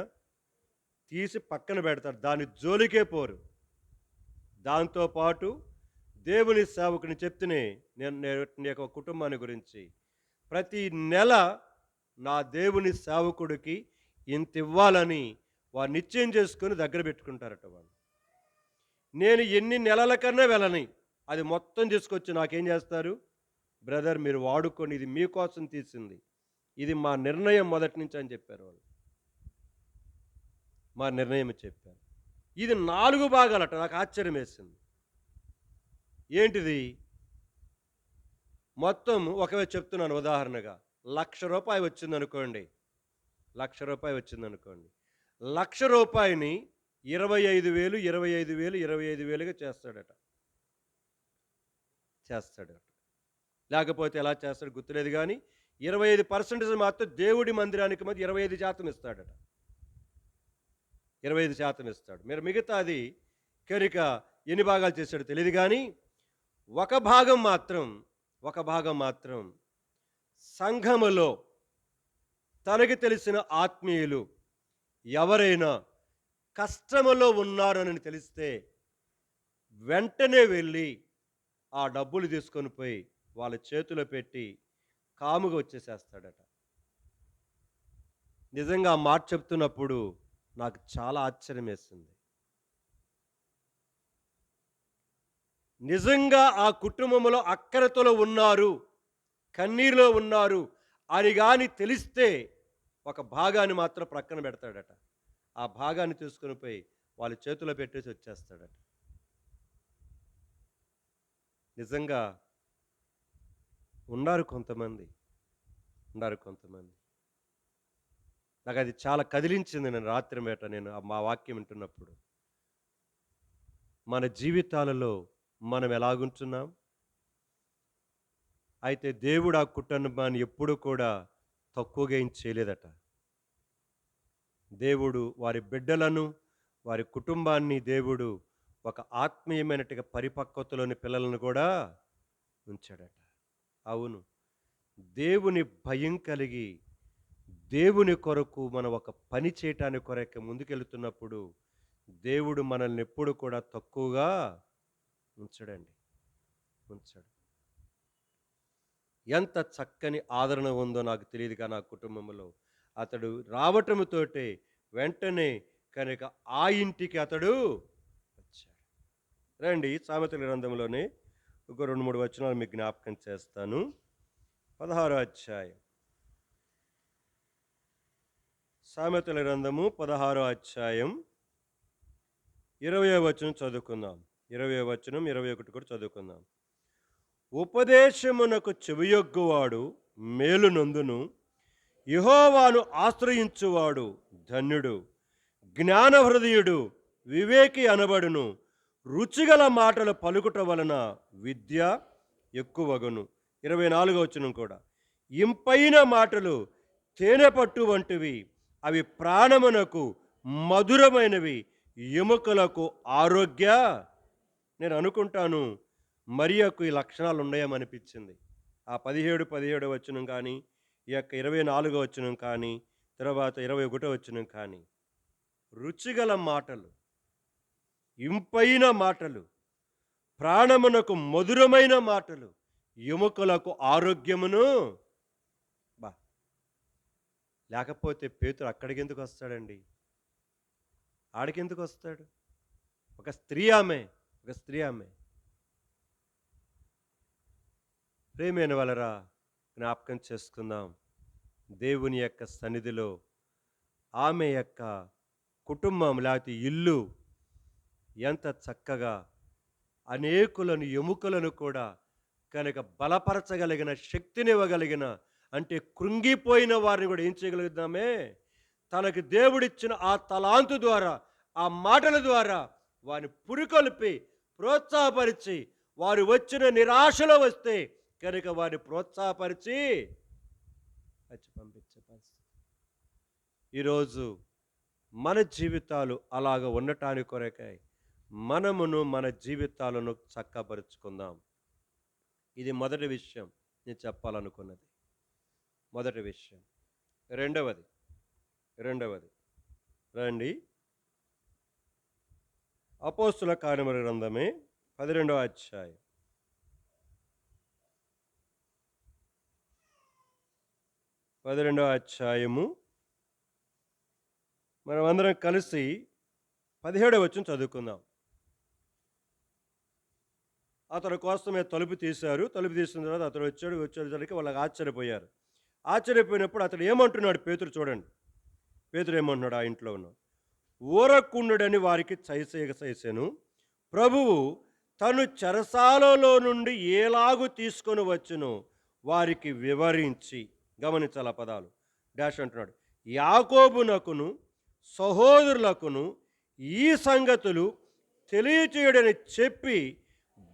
తీసి పక్కన పెడతాడు. దాని జోలికే పోరు. దాంతో పాటు దేవుని సేవకుని చెప్తేనే నీ యొక్క కుటుంబాన్ని గురించి ప్రతి నెల నా దేవుని సేవకుడికి ఇంత ఇవ్వాలని వారు నిశ్చయం చేసుకొని దగ్గర పెట్టుకుంటారట వాళ్ళు. నేను ఎన్ని నెలల కన్నా వెళ్ళని అది మొత్తం తీసుకొచ్చి నాకేం చేస్తారు? బ్రదర్ మీరు వాడుకొని, ఇది మీకోసం తీసింది, ఇది మా నిర్ణయం మొదటి నుంచి అని చెప్పారు వాళ్ళు. మా నిర్ణయం చెప్పారు. ఇది 4 భాగాలట. నాకు ఆశ్చర్యం వేసింది. ఏంటిది? మొత్తం ఒకవేళ చెప్తున్నాను ఉదాహరణగా, రూ. 1,00,000 వచ్చిందనుకోండి. రూ. 1,00,000 వచ్చిందనుకోండి. రూ. 1,00,000ని 25,000, 25,000, 25,000గా చేస్తాడట. చేస్తాడట. లేకపోతే ఎలా చేస్తాడు గుర్తులేదు గానీ 25% మాత్రం దేవుడి మందిరానికి మధ్య 25% ఇస్తాడట. 25% ఇస్తాడు. మీరు మిగతాది కనుక ఎన్ని భాగాలు చేశాడో తెలీదు గానీ ఒక భాగం మాత్రం సంఘములో తనకి తెలిసిన ఆత్మీయులు ఎవరైనా కష్టములో ఉన్నారని తెలిస్తే వెంటనే వెళ్ళి ఆ డబ్బులు తీసుకొని పోయి వాళ్ళ చేతిలో పెట్టి కాముగా వచ్చేసేస్తాడట. నిజంగా ఆ మాట చెప్తున్నప్పుడు నాకు చాలా ఆశ్చర్యం వేసింది. నిజంగా ఆ కుటుంబంలో అక్కరతలో ఉన్నారు, కన్నీరులో ఉన్నారు అని గాని తెలిస్తే ఒక భాగాన్ని మాత్రం ప్రక్కన పెడతాడట. ఆ భాగాన్ని తీసుకొని పోయి వాళ్ళ చేతిలో పెట్టేసి వచ్చేస్తాడట. నిజంగా ఉన్నారు కొంతమంది. నాకు అది చాలా కదిలించింది. నేను రాత్రి మేట మా వాక్యం వింటున్నప్పుడు మన జీవితాలలో మనం ఎలాగుంటున్నాం? అయితే దేవుడు ఆ కుటుంబాన్ని ఎప్పుడు కూడా తక్కువగా ఏం చేయలేదట. దేవుడు వారి బిడ్డలను, వారి కుటుంబాన్ని దేవుడు ఒక ఆత్మీయమైనట్టుగా పరిపక్వతలోని పిల్లలను కూడా ఉంచాడట. అవును. దేవుని భయం కలిగి దేవుని కొరకు మనం ఒక పని చేయటానికి కొరకు ముందుకెళ్తున్నప్పుడు దేవుడు మనల్ని ఎప్పుడు కూడా తక్కువగా ఉంచడండి. ఉంచడు. ఎంత చక్కని ఆదరణ ఉందో నాకు తెలియదుగా నా కుటుంబంలో. అతడు రావటముతోటే వెంటనే కనుక ఆ ఇంటికి అతడు వచ్చాడు. రండి సామెతల గ్రంథంలోనే ఒక 2-3 వచనాలు మీకు జ్ఞాపకం చేస్తాను. 16వ అధ్యాయం. సామెతల గ్రంథము 16వ అధ్యాయం 20వ వచనం చదువుకుందాం. 20వ వచనం 21 కూడా చదువుకుందాం. ఉపదేశమునకు చెవియొగ్గువాడు మేలు నొందును, యెహోవాను ఆశ్రయించువాడు ధన్యుడు. జ్ఞాన హృదయుడు వివేకి అనబడును, రుచిగల మాటలు పలుకుట వలన విద్య ఎక్కువగును. 24వ వచనం కూడా, ఇంపైన మాటలు తేనె పట్టు వంటివి, అవి ప్రాణమునకు మధురమైనవి, ఎముకలకు ఆరోగ్య. నేను అనుకుంటాను మరియకు ఈ లక్షణాలు ఉన్నాయేమనిపించింది. ఆ 17 వచనం కానీ, ఈ యొక్క 24వ వచనం కానీ, తర్వాత 21వ వచనం కానీ, రుచిగల మాటలు, ఇంపైన మాటలు, ప్రాణమునకు మధురమైన మాటలు, ఎముకలకు ఆరోగ్యమును. బా లేకపోతే పేతురు అక్కడికెందుకు వస్తాడండి? ఆడికెందుకు వస్తాడు? ఒక స్త్రీ ఆమె. ఒక స్త్రీ ఆమె. ప్రియమైన వాళ్ళరా, జ్ఞాపకం చేసుకుందాం. దేవుని యొక్క సన్నిధిలో ఆమె యొక్క కుటుంబం లేకపోతే ఇల్లు ఎంత చక్కగా అనేకులను ఎముకలను కూడా కనుక బలపరచగలిగిన శక్తినివ్వగలిగిన, అంటే కృంగిపోయిన వారిని కూడా ఏం చేయగలుగుతామే, తనకి దేవుడిచ్చిన ఆ తలాంతు ద్వారా, ఆ మాటల ద్వారా వారిని పురికొల్పి ప్రోత్సాహపరిచి, వారు వచ్చిన నిరాశలో వస్తే కనుక వారిని ప్రోత్సాహపరిచి వచ్చి పంపించే పరిస్థితి. ఈరోజు మన జీవితాలు అలాగ ఉండటానికి కొరకై మనమును మన జీవితాలను చక్కబరుచుకుందాం. ఇది మొదటి విషయం నేను చెప్పాలనుకున్నది. మొదటి విషయం. రెండవది రెండవది రండి, అపోస్తుల కార్యముల గ్రంథమే 12వ అధ్యాయం. 12వ అధ్యాయము మనమందరం కలిసి 17వ వచనం చదువుకుందాం. అతని కోసమే తలుపు తీశారు. తలుపు తీసిన తర్వాత అతడు వచ్చేసరికి వాళ్ళకి ఆశ్చర్యపోయారు. ఆశ్చర్యపోయినప్పుడు అతడు ఏమంటున్నాడు పేతురు చూడండి. పేతురు ఏమంటున్నాడు ఆ ఇంట్లో ఉన్న. ఊరకుండుడని వారికి చేసెను. ప్రభువు తను చెరసాలలో నుండి ఏలాగు తీసుకొని వచ్చును వారికి వివరించి, గమనించాల పదాలు, డాష్ అంటున్నాడు, యాకోబునకును సహోదరులకును ఈ సంగతులు తెలియచేయడని చెప్పి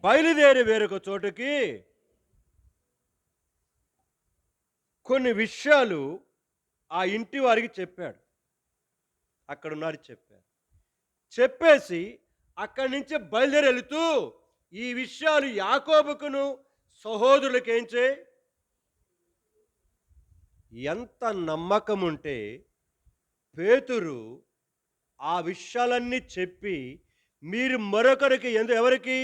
బయలుదేరి వేరొక చోటుకి కొన్ని విషయాలు ఆ ఇంటి వారికి చెప్పాడు. అక్కడున్నారు చెప్పారు. చెప్పేసి అక్కడి నుంచి బయలుదేరి వెళుతూ ఈ విషయాలు యాకోబుకును సహోదరులకు ఏం చేయి. ఎంత నమ్మకం ఉంటే పేతురు ఆ విషయాలన్నీ చెప్పి మీరు మరొకరికి ఎవరికి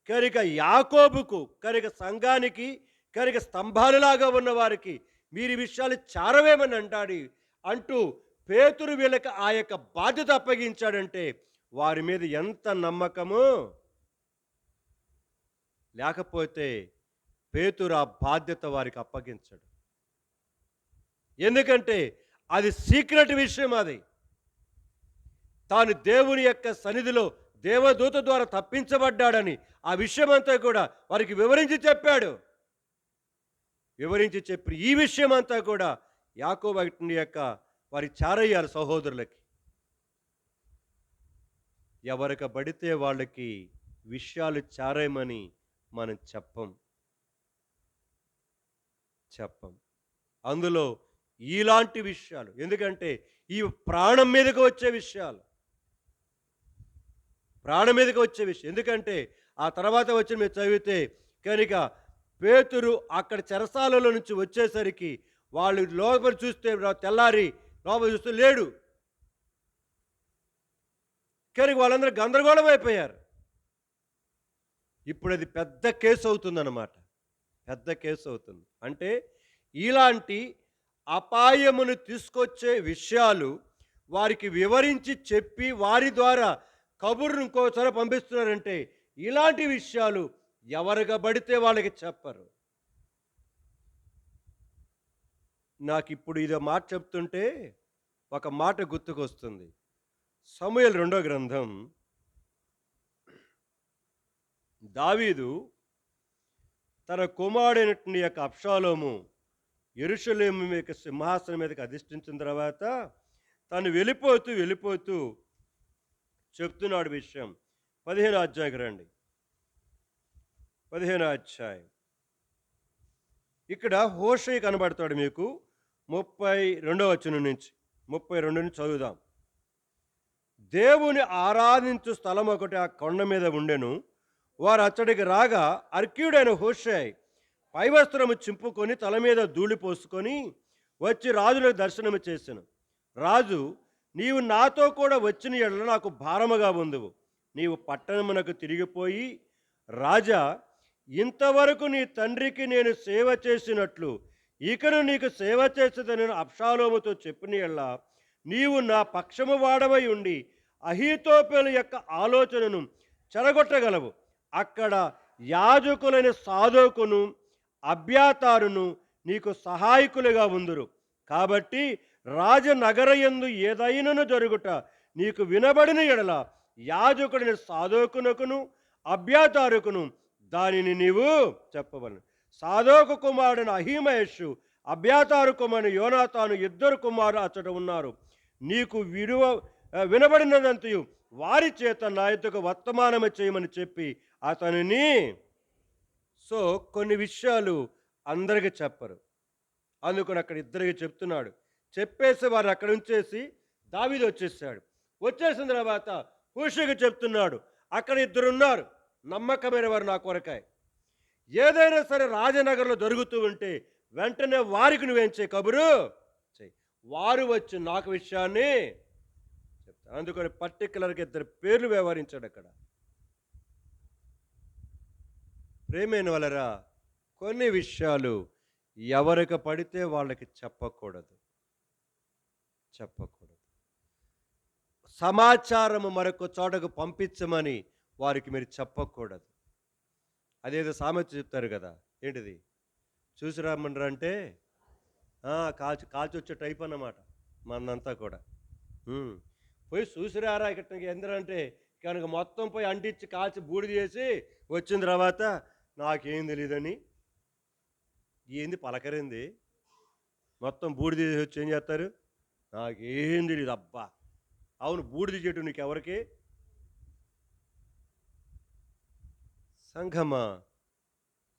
కనుక యాకోబుకు కనుక సంఘానికి కనుక స్తంభాలులాగా ఉన్న వారికి మీరు విషయాలు చారవేమని అంటూ పేతురు వీళ్ళకి ఆ యొక్క బాధ్యత అప్పగించాడంటే వారి మీద ఎంత నమ్మకము. లేకపోతే పేతురు ఆ బాధ్యత వారికి అప్పగించడు. ఎందుకంటే అది సీక్రెట్ విషయం. అది తాను దేవుని యొక్క సన్నిధిలో దేవదూత ద్వారా తప్పించబడ్డాడని ఆ విషయమంతా కూడా వారికి వివరించి చెప్పాడు. వివరించి చెప్పి ఈ విషయమంతా కూడా యాకోబు యొక్క వారి చారయ్యారు సహోదరులకి. ఎవరికి పడితే వాళ్ళకి విషయాలు చారేయమని మనం చెప్పం. అందులో ఇలాంటి విషయాలు, ఎందుకంటే ఈ ప్రాణం మీదకి వచ్చే విషయాలు, ఎందుకంటే ఆ తర్వాత వచ్చి మీరు చదివితే కనుక పేతురు అక్కడ చెరసాలలో నుంచి వచ్చేసరికి వాళ్ళు లోపల చూస్తే తెల్లారి లోపల చూస్తే లేడు. కనుక వాళ్ళందరూ గందరగోళం అయిపోయారు. ఇప్పుడు అది పెద్ద కేసు అవుతుందన్నమాట. పెద్ద కేసు అవుతుంది. అంటే ఇలాంటి అపాయమును తీసుకొచ్చే విషయాలు వారికి వివరించి చెప్పి వారి ద్వారా కబుర్ను ఇంకోసారి పంపిస్తున్నారంటే ఇలాంటి విషయాలు ఎవరికి పడితే వాళ్ళకి చెప్పరు. నాకు ఇప్పుడు ఇదో మాట చెప్తుంటే ఒక మాట గుర్తుకొస్తుంది. సమూయేలు 2వ గ్రంథం. దావీదు తన కుమారుడైనటువంటి యొక్క అబ్షాలోము యెరూషలేము యొక్క సింహాసనం మీదకి అధిష్ఠించిన తర్వాత తను వెళ్ళిపోతూ చెప్తున్నాడు విషయం. 15వ అధ్యాయం రండి. 15వ అధ్యాయం. ఇక్కడ హోషేయ కనబడతాడు మీకు. 32వ వచనం నుంచి 32 నుంచి చదువుదాం. దేవుని ఆరాధించు స్థలం ఒకటి ఆ కొండ మీద ఉండెను. వారు అచ్చడికి రాగా అర్కీయుడైన హోషేయ పైవస్త్రము చింపుకొని తల మీద ధూళి పోసుకొని వచ్చి రాజులకు దర్శనము చేసెను. రాజు, నీవు నాతో కూడా వచ్చిన ఎడల నాకు భారముగా ఉందువు. నీవు పట్టణమునకు తిరిగిపోయి, రాజా, ఇంతవరకు నీ తండ్రికి నేను సేవ చేసినట్లు ఇకను నీకు సేవ చేసేదని అబ్షాలోముతో చెప్పిన యెడల నీవు నా పక్షము వాడవై ఉండి అహీతోపెలు యొక్క ఆలోచనను చెడగొట్టగలవు. అక్కడ యాజకులైన సాదోకును అబ్యాతారును నీకు సహాయకులుగా ఉందురు. కాబట్టి రాజనగరయందు ఏదైనను జరుగుట నీకు వినబడిన యెడల యాజకుడిని సాదోకునకును అబ్యాతారుకును దానిని నీవు చెప్పవలను. సాదోకు కుమారుడైన అహీమయస్సు అబ్యాతారు కుమారుని యోనాతాను ఇద్దరు కుమారులు అచ్చట ఉన్నారు. నీకు వినబడినదంతయు వారి చేత నా యొద్దకు వర్తమానము చేయమని చెప్పి అతనిని సో కొన్ని విషయాలు అందరికి చెప్పరు. అందుకని అక్కడ ఇద్దరికి చెప్తున్నాడు. చెప్పేసి వారు అక్కడ ఉంచేసి దావీదు వచ్చేసాడు. వచ్చేసిన తర్వాత హూషీకి చెప్తున్నాడు, అక్కడ ఇద్దరున్నారు నమ్మకమైన వారు నా కొరకాయ. ఏదైనా సరే రాజనగర్లో జరుగుతూ ఉంటే వెంటనే వారికి నువ్వేం చేయి, కబురు చేయి. వారు వచ్చి నాకు విషయాన్ని చెప్తారు. అందుకని పర్టికులర్గా ఇద్దరు పేర్లు వ్యవహరించాడు అక్కడ. ప్రేమైన వలరా కొన్ని విషయాలు ఎవరికి పడితే వాళ్ళకి చెప్పకూడదు. సమాచారము మరొక చోటకు పంపించమని వారికి మీరు చెప్పకూడదు. అదేదో సామెత చెప్తారు కదా, ఏంటిది, చూసి రమ్మనరా అంటే కాల్చి వచ్చే టైప్ అన్నమాట మనంతా కూడా. పోయి చూసిరారా ఇక్కడ ఎందరంటే కనుక మొత్తం పోయి అంటించి కాల్చి బూడిద చేసి వచ్చిన తర్వాత నాకేం తెలియదని ఏంది పలకరింది, మొత్తం బూడిద చేసి వచ్చి ఏం చేస్తారు, నాకేం తెలియదు. అబ్బా అవును, బూడిద చేయటం నీకెవరికి? సంఘమా,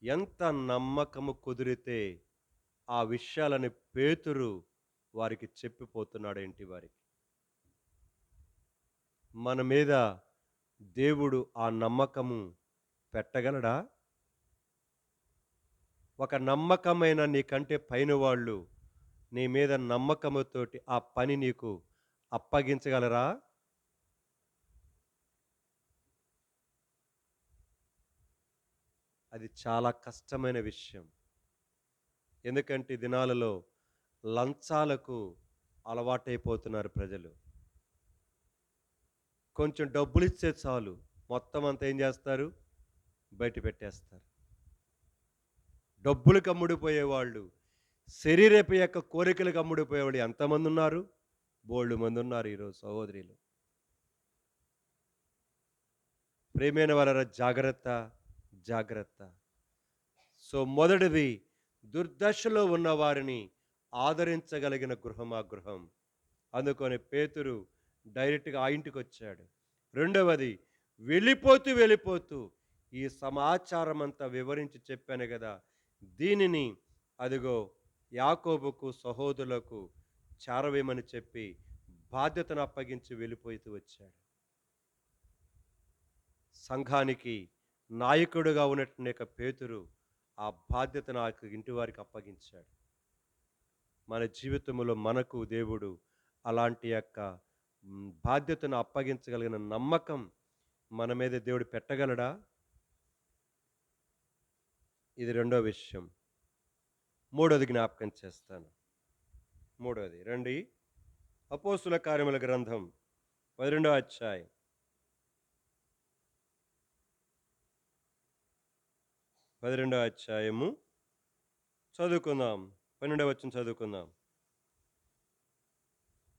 ఎంత నమ్మకము కుదిరితే ఆ విషయాలని పేతురు వారికి చెప్పిపోతున్నాడేంటి వారికి. మన మీద దేవుడు ఆ నమ్మకము పెట్టగలడా? ఒక నమ్మకమైన నీకంటే పైన వాళ్ళు నీ మీద నమ్మకముతోటి ఆ పని నీకు అప్పగించగలరా? అది చాలా కష్టమైన విషయం. ఎందుకంటే ఈ దినాలలో లంచాలకు అలవాటైపోతున్నారు ప్రజలు. కొంచెం డబ్బులు ఇస్తే చాలు మొత్తం అంతా ఏం చేస్తారు, బయట పెట్టేస్తారు. డబ్బులకు అమ్ముడిపోయేవాళ్ళు, శరీరపు యొక్క కోరికలకు అమ్ముడిపోయేవాళ్ళు ఎంతమంది ఉన్నారు? బోల్డు మంది ఉన్నారు ఈరోజు సహోదరులు. ప్రేమైన వారరా, జాగ్రత్త జాగ్రత్త. సో మొదటిది, దుర్దశలో ఉన్న వారిని ఆదరించగలిగిన గృహం ఆ గృహం. అందుకని పేతురు డైరెక్ట్గా ఆ ఇంటికి వచ్చాడు. రెండవది, వెళ్ళిపోతూ ఈ సమాచారం అంతా వివరించి చెప్పాను కదా, దీనిని అదిగో యాకోబుకు సహోదరులకు చేరవేయమని చెప్పి బాధ్యతను అప్పగించి వెళ్ళిపోతూ వచ్చాడు. సంఘానికి నాయకుడిగా ఉన్నట్టు పేతురు ఆ బాధ్యతను ఆ ఇంటి వారికి అప్పగించాడు. మన జీవితంలో మనకు దేవుడు అలాంటి యొక్క బాధ్యతను అప్పగించగలిగిన నమ్మకం మన మీద దేవుడు పెట్టగలడా? ఇది రెండో విషయం. మూడోది జ్ఞాపకం చేస్తాను. మూడోది రండి, అపోస్తుల కార్యముల గ్రంథం 12వ అధ్యాయం 12వ అధ్యాయము చదువుకుందాం. 12వ వచనం చదువుకుందాం.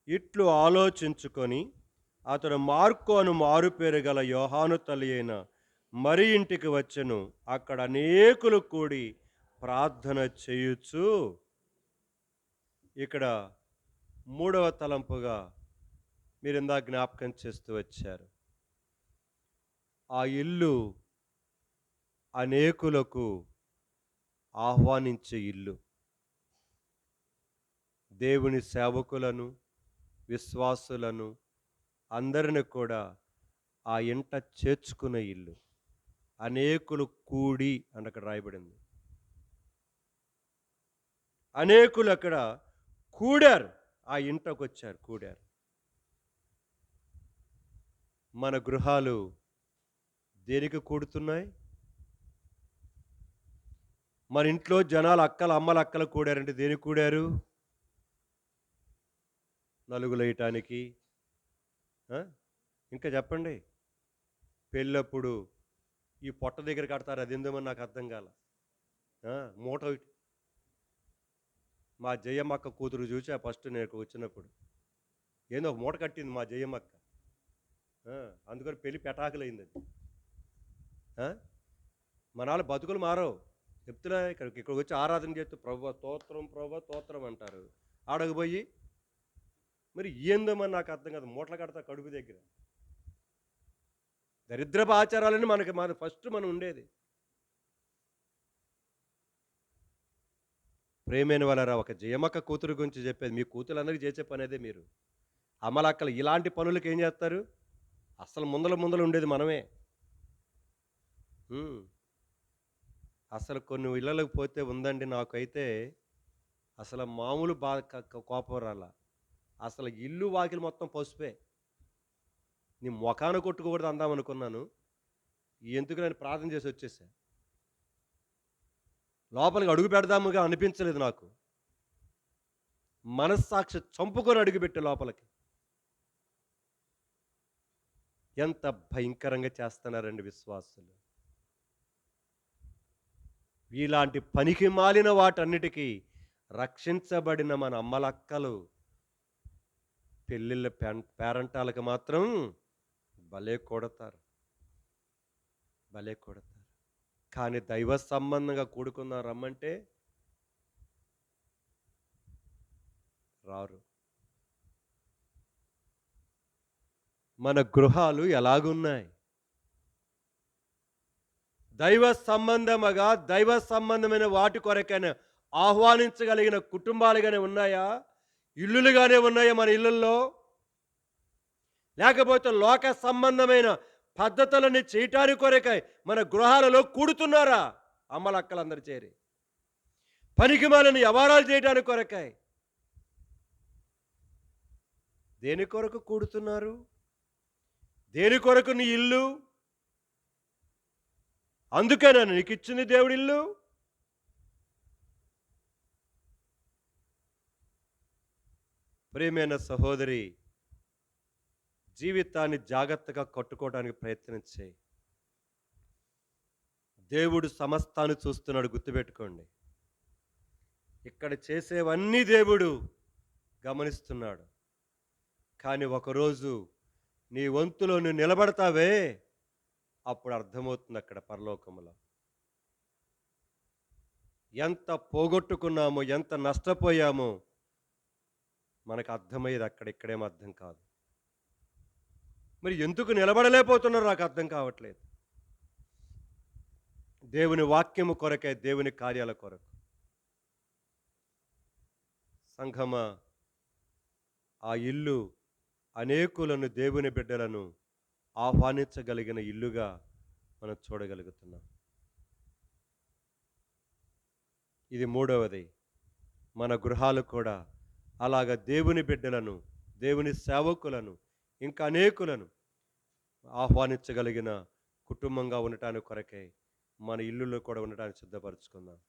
ఇట్లు ఆలోచించుకొని అతడు మార్కు అను మారు పేరు గల యోహాను తల్లి అయిన మరి ఇంటికి వచ్చెను. అక్కడ అనేకులు కూడి ప్రార్థన చేయుచు. ఇక్కడ మూడవ తలంపుగా మీరు ఇందాక జ్ఞాపకం చేస్తూ వచ్చారు. ఆ ఇల్లు అనేకులకు ఆహ్వానించే ఇల్లు. దేవుని సేవకులను, విశ్వాసులను అందరిని కూడా ఆ ఇంట చేర్చుకునే ఇల్లు. అనేకులు కూడి అని అక్కడ రాయబడింది. అనేకులు అక్కడ కూడారు, ఆ ఇంటకు వచ్చారు, కూడారు. మన గృహాలు దేనికి కూడుతున్నాయి? మన ఇంట్లో జనాలు అక్కలు, అమ్మలు, అక్కలు కూడారంటే దేనికి కూడారు? నలుగులేయటానికి. ఆ! ఇంకా చెప్పండి. పెళ్ళప్పుడు ఈ పొట్ట దగ్గర కడతారు అదెందో మరి నాకర్థం కాల. ఆ! మూట మా జయమ్మక్క కూతురు చూసా ఫస్ట్ నేను వచ్చినప్పుడు. ఏందో ఒక మూట కట్టింది మా జయమ్మక్క. ఆ! అందుకని పెళ్లి పెటాకులయిందది. ఆ! మనాళ్ళ బతుకులు మారవు. చెప్తున్నా ఇక్కడికొచ్చి ఆరాధన చేస్తూ ప్రభువా స్తోత్రం, ప్రభువా స్తోత్రం అంటారు. ఆడకు బోయి మరి ఏందో మరి నాకర్థం కాదు. మూటలు కడతారు కడుపు దగ్గర. దరిద్రపు ఆచారాలని మన ఫస్ట్ మనం ఉండేది. ప్రియమైన వాళ్ళారా ఒక జయమక్క కూతురు గురించి చెప్పేది. మీ కూతుర్లందరికీ చేసే పనదే మీరు. అమ్మలక్కలు ఇలాంటి పనులకి ఏం చేస్తారు? అసలు ముందల ఉండేది మనమే. హ్మ్. అసలు కొన్ని ఇళ్ళలోకి పోతే ఉందండి నాకైతే అసల మామూలు బా క క కోపం రాలా. అసలు ఇల్లు వాకిలి మొత్తం పసుపే. నీ మొఖాన కొట్టుకోకూడదు అందామనుకున్నాను. ఎందుకులే ప్రార్థన చేసి వచ్చేసా. లోపలికి అడుగు పెడదాముగా అనిపించలేదు నాకు. మనస్సాక్షి చంపుకొని అడుగుపెట్టా లోపలికి. ఎంత భయంకరంగా చేస్తున్నారండి విశ్వాసులు. ఇలాంటి పనికిమాలిన వాటన్నిటికి రక్షించబడిన మన అమ్మలక్కలు పెళ్ళిళ్ళ పేరంటాలకు మాత్రం భలే కొడతారు. భలే కొడతారు. కానీ దైవ సంబంధంగా కూడుకుందాం రమ్మంటే రారు. మన గృహాలు ఎలాగున్నాయి? దైవ సంబంధమైన వాటి కొరకైనా ఆహ్వానించగలిగిన కుటుంబాలుగానే ఉన్నాయా? ఇల్లులుగానే ఉన్నాయా మన ఇళ్ళల్లో? లేకపోతే లోక సంబంధమైన పద్ధతులని చేయటానికి కొరకై మన గృహాలలో కూడుతున్నారా? అమ్మలక్కలందరూ చేరి. పనికిమాలిన వ్యవహారాలు చేయటానికి కొరకై. దేని కొరకు కూడుతున్నారు? దేని కొరకు నీ ఇల్లు? అందుకేనా నీకిచ్చింది దేవుడిల్లు? ప్రియమైన సహోదరి, జీవితాన్ని జాగ్రత్తగా కట్టుకోవడానికి ప్రయత్నం చేయి. దేవుడు సమస్తాన్ని చూస్తున్నాడు గుర్తుపెట్టుకోండి. ఇక్కడ చేసేవన్నీ దేవుడు గమనిస్తున్నాడు. కానీ ఒకరోజు నీ వంతులో నువ్వు నిలబడతావే, అప్పుడు అర్థమవుతుంది అక్కడ పరలోకములో. ఎంత పోగొట్టుకున్నామో, ఎంత నష్టపోయామో మనకు అర్థమయ్యేది అక్కడ, ఇక్కడేం అర్థం కాదు. మరి ఎందుకు నిలబడలేకపోతున్నారో నాకు అర్థం కావట్లేదు. దేవుని వాక్యము కొరకే, దేవుని కార్యాల కొరకు. సంఘమా, ఆ ఇల్లు అనేకులను దేవుని బిడ్డలను ఆహ్వానించగలిగిన ఇల్లుగా మనం చూడగలుగుతున్నాం. ఇది మూడవది. మన గృహాలు కూడా అలాగ దేవుని బిడ్డలను, దేవుని సేవకులను, ఇంకా అనేకులను ఆహ్వానించగలిగిన కుటుంబంగా ఉండటానికి కొరకే మన ఇల్లులో కూడా ఉండటానికి సిద్ధపరచుకుందాం.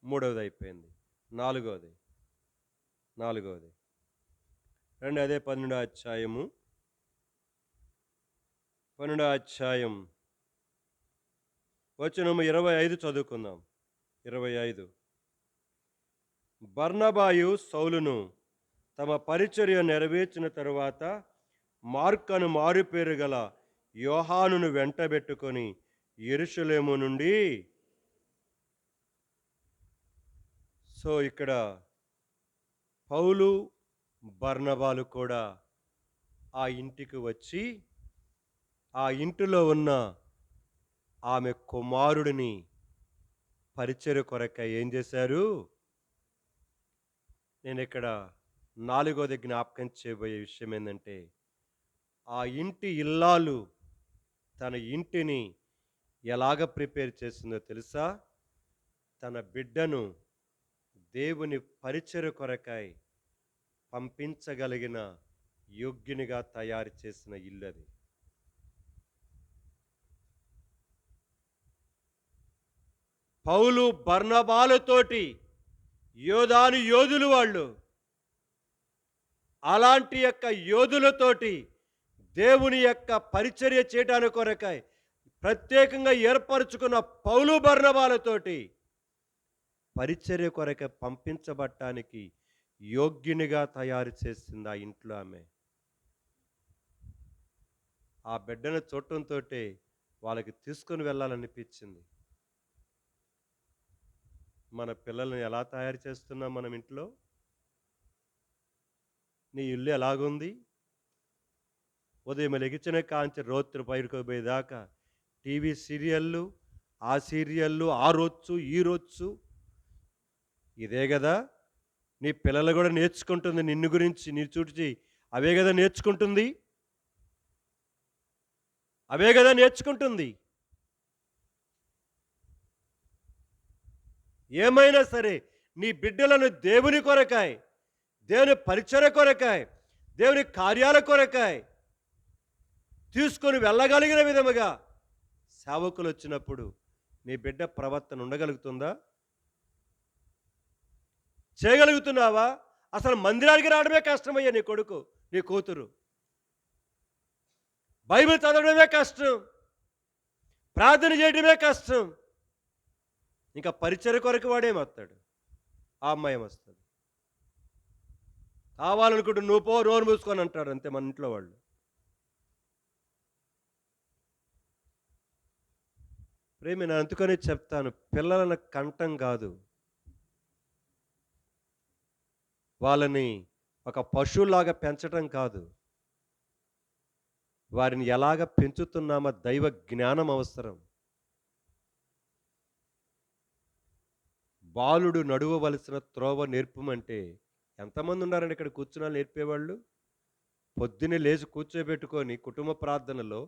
మూడవది అయిపోయింది. నాలుగవది. రండి అదే 12వ అధ్యాయము. 12వ అధ్యాయం వచనము 25 చదువుకుందాం. 25 బర్నబాయు సౌలును తమ పరిచర్య నెరవేర్చిన తరువాత మార్కను మారుపేరు గల యోహానును వెంటబెట్టుకొని యెరూషలేము నుండి ఇక్కడ పౌలు బర్నబాలు కూడా ఆ ఇంటికి వచ్చి ఆ ఇంటిలో ఉన్న ఆమె కుమారుడిని పరిచర్య కొరకై ఏం చేశారు? నేనిక్కడ నాలుగోది జ్ఞాపకం చేయబోయే విషయం ఏందంటే, ఆ ఇంటి ఇల్లాలు తన ఇంటిని ఎలాగ ప్రిపేర్ చేసిందో తెలుసా? తన బిడ్డను దేవుని పరిచర్య కొరకై పంపించగలిగిన యోగ్యునిగా తయారు చేసిన ఇల్లది. పౌలు బర్నబాలతోటి యోధాను యోధులు వాళ్ళు. అలాంటి యొక్క యోధులతోటి దేవుని యొక్క పరిచర్య చేయడానికి కొరకై ప్రత్యేకంగా ఏర్పరచుకున్న పౌలు బర్నబాలతోటి పరిచర్య కొరకై పంపించబట్టానికి యోగ్యునిగా తయారు చేసింది ఆ ఇంట్లో ఆమె. ఆ బిడ్డను చూడటంతోటే వాళ్ళకి తీసుకొని వెళ్ళాలనిపించింది. మన పిల్లల్ని ఎలా తయారు చేస్తున్నాం మనం ఇంట్లో? నీ ఇల్లు ఎలాగుంది? ఉదయం లెగిచిన కాంచి రాత్రి పడుకోబోయేదాకా టీవీ సీరియళ్ళు, ఆ సీరియళ్ళు, ఆ రొచ్చు, ఈ రొచ్చు. ఇదే గదా! నీ పిల్లలు గూడా నేర్చుకుంటుంది నిన్ను గురించి, నీ చూచి అవే గదా నేర్చుకుంటుంది. అవే గదా నేర్చుకుంటుంది. ఏమైనా సరే నీ బిడ్డలను దేవుని కొరకాయ్, దేవుని పరిచర్య కొరకాయ్, దేవుని కార్యాల కొరకాయ్ తీసుకొని వెళ్ళగలిగిన విధముగా సేవకులొచ్చినప్పుడు నీ బిడ్డ ప్రవర్తన ఉండగలుగుతుందా? చేయగలుగుతున్నావా? అసలు మందిరానికి రావడమే కష్టమయ్యా నీ కొడుకు, నీ కూతురు. బైబిల్ చదవడమే కష్టం. ప్రార్థన చేయడమే కష్టం. ఇంకా పరిచర్య కొరకు వాడేమొస్తాడు? ఆ అమ్మాయేమొస్తది. కావాలనుకుంటే నువ్వు పో నోరు మూసుకొని అంటాడు అంతే మన ఇంట్లో వాళ్ళు. నేను అందుకనే చెప్తాను పిల్లలను కంటం కాదు. వాళ్ళని ఒక పశువులాగా పెంచటం కాదు. వారిని ఎలాగ పెంచుతున్నామో దైవ జ్ఞానం అవసరం. బాలుడు నడువవలసిన త్రోవ నేర్పుమంటే ఎంతమంది ఉన్నారండి ఇక్కడ కూర్చుని నేర్పేవాళ్ళు? పొద్దున్నే లేచి కూర్చోబెట్టుకొని కుటుంబ ప్రార్థనలో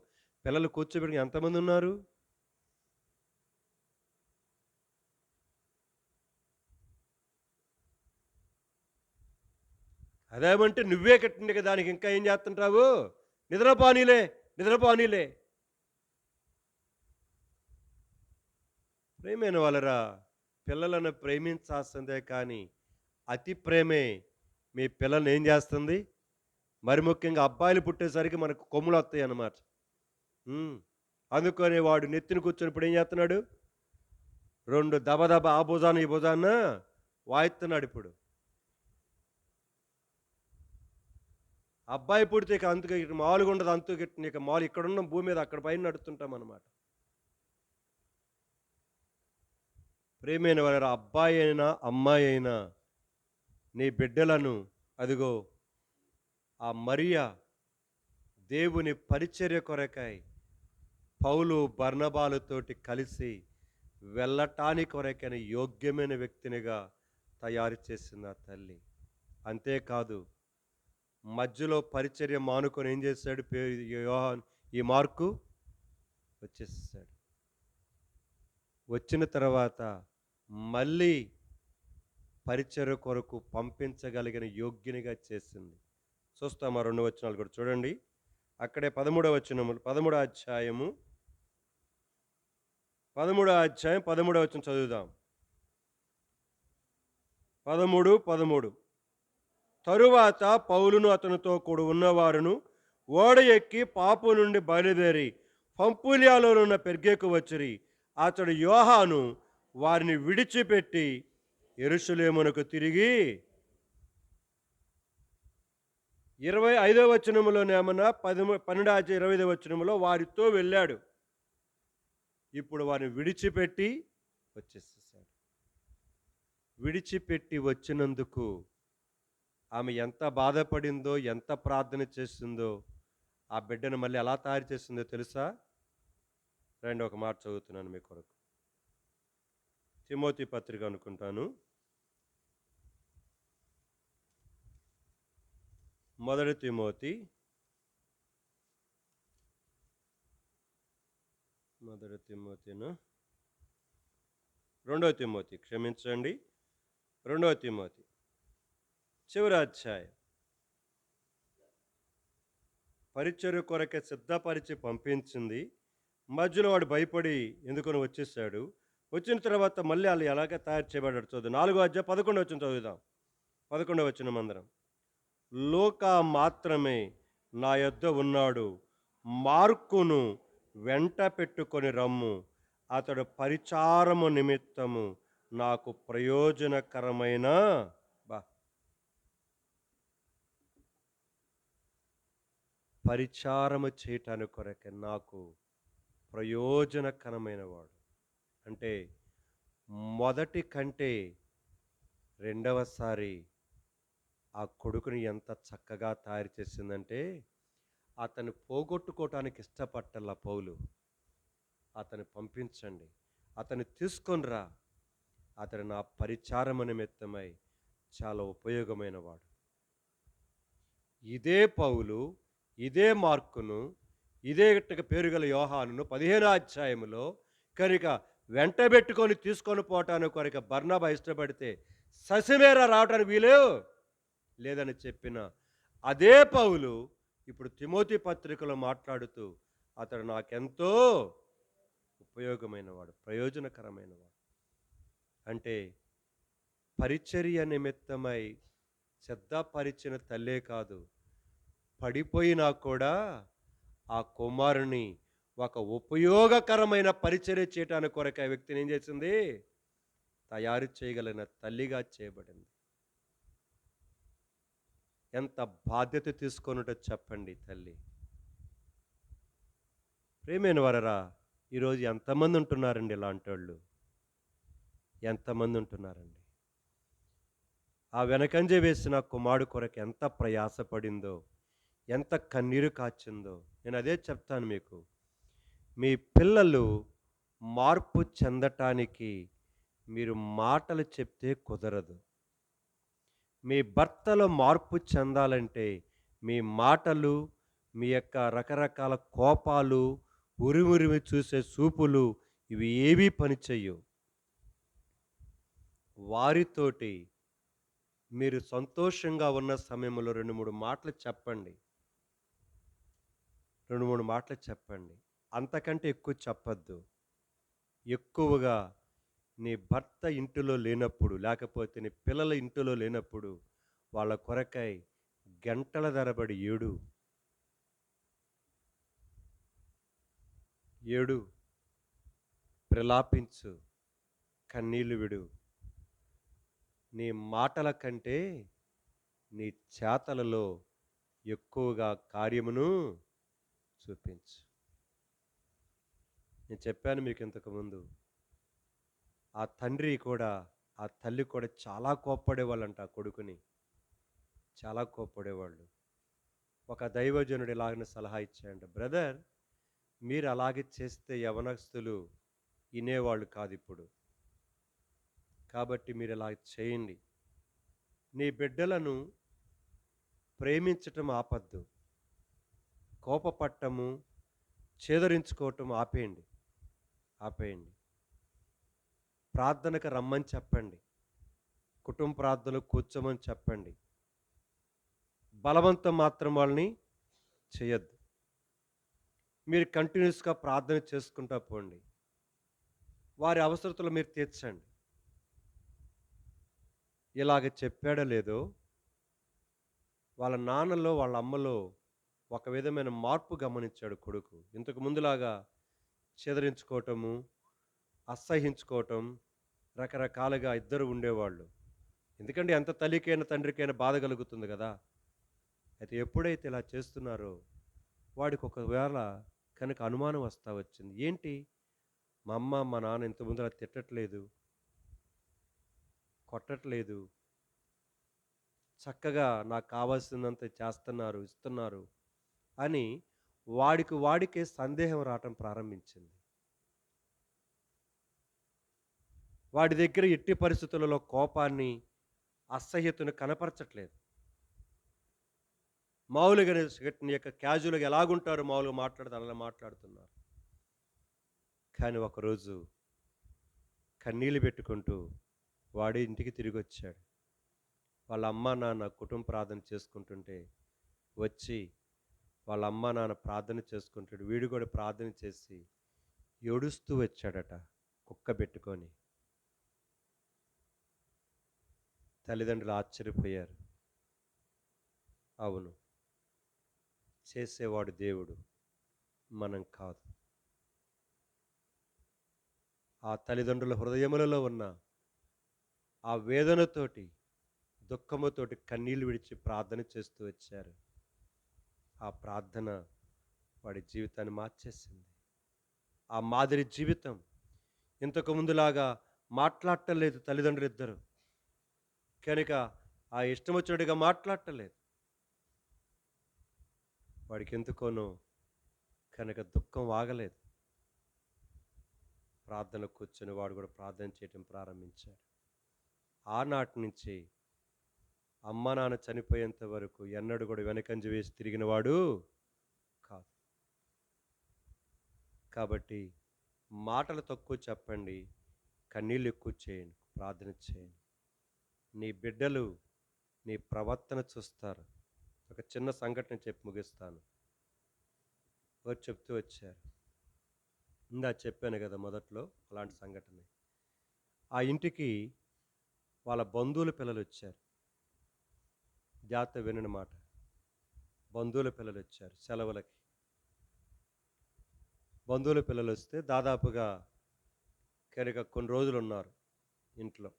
పిల్లలు కూర్చోబెట్టుకొని ఎంతమంది ఉన్నారు? అదేమంటే నువ్వే కట్టింది కదా దానికి ఇంకా ఏం చేస్తుంటావు? నిద్రపోనీలే, నిద్రపోనీలే. ప్రేమైన వాళ్ళరా, పిల్లలను ప్రేమించాల్సిందే కానీ అతి ప్రేమే మీ పిల్లల్ని ఏం చేస్తుంది? మరి ముఖ్యంగా అబ్బాయిలు పుట్టేసరికి మనకు కొమ్ములొస్తాయి అన్నమాట. హ్మ్. అందుకని వాడు నెత్తిన కూర్చొని ఇప్పుడు ఏం చేస్తున్నాడు? 2 దబదబా ఆ భుజాన, ఈ భుజాన వాయిస్తున్నాడిప్పుడు. అబ్బాయి పుడితే ఇక అంతుగా ఇక మామూలుగా ఉండదు. అంతు గిట్ట ఇక మాములు ఇక్కడున్న భూమి మీద అక్కడ పైన నడుస్తుంటామన్నమాట. ప్రియమైన వారా అబ్బాయి అయినా, అమ్మాయి అయినా నీ బిడ్డలను అదిగో ఆ మరియా దేవుని పరిచర్య కొరకై పౌలు బర్నబాలతోటి కలిసి వెళ్ళటానికి కొరకైన యోగ్యమైన వ్యక్తినిగా తయారు చేసింది ఆ తల్లి. అంతేకాదు మధ్యలో పరిచర్య మానుకొని ఏం చేశాడు? యోహాన్ ఈ మార్కు వచ్చేసాడు. వచ్చిన తర్వాత మళ్ళీ పరిచర్య కొరకు పంపించగలిగిన యోగ్యునిగా చేసింది. చూస్తాం ఆ 2 వచనాలు కూడా చూడండి. అక్కడే 13వ వచనము 13వ అధ్యాయము 13వ అధ్యాయం 13వ వచనం చదువుదాం. 13 తరువాత పౌలును అతనితో కూడా ఉన్నవారును ఓడ ఎక్కి పాపు నుండి బయలుదేరి పంపులియాలోనున్న పెర్గేకు వచ్చిరి. అతడు యోహాను వారిని విడిచిపెట్టి యెరూషలేమునకు తిరిగి 25వ వచనములోనేమన్నా 12-25వ వచనములో వారితో వెళ్ళాడు. ఇప్పుడు వారిని విడిచిపెట్టి వచ్చేసేసాడు. విడిచిపెట్టి వచ్చినందుకు ఆమె ఎంత బాధపడిందో, ఎంత ప్రార్థన చేసిందో, ఆ బిడ్డను మళ్ళీ ఎలా తయారు చేసిందో తెలుసా? రండి ఒక మాట చదువుతున్నాను మీ కొరకు. తిమోతి పత్రిక అనుకుంటాను. మొదటి తిమోతి 2వ తిమోతి క్షమించండి. 2వ తిమోతి చివరి అధ్యాయం. పరిచర్య కొరకే సిద్ధపరిచి పంపించింది. మధ్యలో వాడు భయపడి ఎందుకని వచ్చేసాడు. వచ్చిన తర్వాత మళ్ళీ ఆళ్ళు ఎలాగ తయారు చేయబడ్డాడు చూద్దాం. 4 అధ్యాయం 11 వచనం చదువుదాం. 11 వచనం అందరం. లూకా మాత్రమే నా యొద్ద ఉన్నాడు. మార్కును వెంట పెట్టుకొని రమ్ము. అతడు పరిచారము నిమిత్తము నాకు ప్రయోజనకరమైన బా పరిచారము చేయటానికి కొరకే నాకు ప్రయోజనకరమైన వాడు. అంటే మొదటి కంటే రెండవసారి ఆ కొడుకుని ఎంత చక్కగా తయారు చేసిందంటే, అతను పోగొట్టుకోవటానికి ఇష్టపట్టల్లా పౌలు. అతన్ని పంపించండి. అతన్ని తీసుకొని రా. అతడు నా పరిచారము నిమిత్తమై చాలా ఉపయోగమైన వాడు. ఇదే పౌలు, ఇదే మార్కును, ఇదే పేరు గల యోహానును 15 అధ్యాయములో కనుక వెంటబెట్టుకొని తీసుకొని పోవటానికి కొరకు బర్నబా ఇష్టపడితే ససిమేర రావటానికి లేదని చెప్పిన అదే పౌలు ఇప్పుడు తిమోతి పత్రికలో మాట్లాడుతూ అతడు నాకెంతో ఉపయోగమైన వాడు, ప్రయోజనకరమైన వాడు. అంటే పరిచర్య నిమిత్తమై సిద్ధపరిచిన తల్లే కాదు, పడిపోయినా కూడా ఆ కుమారుని ఒక ఉపయోగకరమైన పరిచర్య చేయటానికి కొరకు ఆ వ్యక్తిని ఏం చేసింది? తయారు చేయగలిగిన తల్లిగా చేయబడింది. ఎంత బాధ్యత తీసుకొనుటో చెప్పండి తల్లి. ప్రియమైన వారరా, ఈరోజు ఎంతమంది ఉంటున్నారండి ఇలాంటోళ్ళు? ఎంతమంది ఉంటున్నారండి? ఆ వెనకంజ వేసిన కుమారుడు కొరకు ఎంత ప్రయాసపడిందో, ఎంత కన్నీరు కాచిందో. నేను అదే చెప్తాను మీకు. మీ పిల్లలు మార్పు చెందటానికి మీరు మాటలు చెప్తే కుదరదు. మీ భర్తలో మార్పు చెందాలంటే మీ మాటలు, మీ యొక్క రకరకాల కోపాలు, ఉరిమురిమి చూసే చూపులు ఇవి ఏవీ పనిచెయ్యవు. వారితోటి మీరు సంతోషంగా ఉన్న సమయంలో 2, 3 మాటలు చెప్పండి. 2, 3 మాటలు చెప్పండి. అంతకంటే ఎక్కువ చెప్పొద్దు. ఎక్కువగా నీ భర్త ఇంటిలో లేనప్పుడు, లేకపోతే నీ పిల్లల ఇంటిలో లేనప్పుడు వాళ్ళ కొరకై గంటల తరబడి ఏడు. ఏడు, ప్రలాపించు, కన్నీళ్లు విడు. నీ మాటల కంటే నీ చేతలలో ఎక్కువగా కార్యమును చూపించు. నేను చెప్పాను మీకు ఇంతకుముందు. ఆ తండ్రి కూడా, ఆ తల్లి కూడా చాలా కోప్పడేవాళ్ళంట ఆ కొడుకుని. చాలా కోప్పడేవాళ్ళు. ఒక దైవజనుడు ఇలాగనే సలహా ఇచ్చాడంట. బ్రదర్, మీరు అలాగే చేస్తే యవనస్తులు వినేవాళ్ళు కాదిప్పుడు. కాబట్టి మీరు ఇలా చేయండి. నీ బిడ్డలను ప్రేమించటం ఆపొద్దు. కోపపట్టము, చేదరించుకోవటం ఆపేయండి. ఆపేయండి. ప్రార్థనకు రమ్మని చెప్పండి. కుటుంబ ప్రార్థనలో కూర్చోమని చెప్పండి. బలవంతం మాత్రం వాళ్ళని చేయొద్దు. మీరు కంటిన్యూస్‌గా ప్రార్థన చేసుకుంటా పోండి. వారి అవసరతలు మీరు తీర్చండి. ఇలాగ చెప్పాడో లేదో, వాళ్ళ నాన్నలో, వాళ్ళ అమ్మలో ఒక విధమైన మార్పు గమనించాడు కొడుకు. ఇంతకు ముందులాగా చెదరించుకోవటము, అసహ్యించుకోవటం, రకరకాలుగా ఇద్దరు ఉండేవాళ్ళు. ఎందుకంటే ఎంత తల్లికైనా, తండ్రికైనా బాధ కలుగుతుంది గదా! అయితే ఎప్పుడైతే ఇలా చేస్తున్నారో, వాడికి ఒకవేళ కనుక అనుమానం వస్తా వచ్చింది. ఏంటి? మా అమ్మ, మా నాన్న ఇంతకు ముందులా తిట్టట్లేదు, కొట్టట్లేదు. చక్కగా నాకు కావాల్సిందంత చేస్తున్నారు, ఇస్తున్నారు అని వాడికే సందేహం రావటం ప్రారంభించింది. వాడి దగ్గర ఎట్టి పరిస్థితులలో కోపాన్ని, అసహ్యతను కనపరచట్లేదు. మామూలుగానే నీ యొక్క క్యాజువల్‌గా ఎలాగుంటారో మామూలుగా మాట్లాడతారు అలా మాట్లాడుతున్నారు. కానీ ఒకరోజు కన్నీళ్లు పెట్టుకుంటూ వాడే ఇంటికి తిరిగొచ్చాడు. వాళ్ళ అమ్మా, నాన్న కుటుంబ ప్రార్థన చేసుకుంటుంటే వచ్చి వాళ్ళ అమ్మా, నాన్న ప్రార్థన చేసుకుంటాడు. వీడు కూడా ప్రార్థన చేసి ఏడుస్తూ వచ్చాడట. కుక్క పెట్టుకొని. తల్లిదండ్రులు ఆశ్చర్యపోయారు. అవును, చేసేవాడు దేవుడు, మనం కాదు. ఆ తల్లిదండ్రుల హృదయములలో ఉన్న ఆ వేదనతోటి, దుఃఖముతోటి కన్నీళ్లు విడిచి ప్రార్థన చేస్తూ వచ్చారు. ఆ ప్రార్థన వాడి జీవితాన్ని మార్చేసింది. ఆ మాదిరి జీవితం ఇంతకు ముందులాగా మాట్లాడటలేదు తల్లిదండ్రులిద్దరూ. కనుక ఆ ఇష్టం వచ్చినట్టుగా మాట్లాడటలేదు. వాడికెందుకోనో కనుక దుఃఖం ఆగలేదు. ప్రార్థనలో కూర్చొని వాడు కూడా ప్రార్థన చేయటం ప్రారంభించాడు. ఆనాటి నుంచి అమ్మా నాన్న చనిపోయేంత వరకు ఎన్నడూ కూడా వెనకంజ వేసి తిరిగిన వాడు కాదు. కాబట్టి మాటలు తక్కువ చెప్పండి, కన్నీళ్ళు ఎక్కువ చేయండి, ప్రార్థన చేయండి. నీ బిడ్డలు నీ ప్రవర్తన చూస్తారు. ఒక చిన్న సంఘటన చెప్పి ముగిస్తాను. వారు చెప్తూ వచ్చారు, ఇందాక చెప్పాను కదా మొదట్లో అలాంటి సంఘటన. ఆ ఇంటికి వాళ్ళ బంధువుల పిల్లలు వచ్చారు. జాగ్రత్త వినని మాట. బంధువుల పిల్లలు వచ్చారు సెలవులకి. బంధువుల పిల్లలు వస్తే దాదాపుగా కనుక కొన్ని రోజులు ఉన్నారు ఇంట్లో.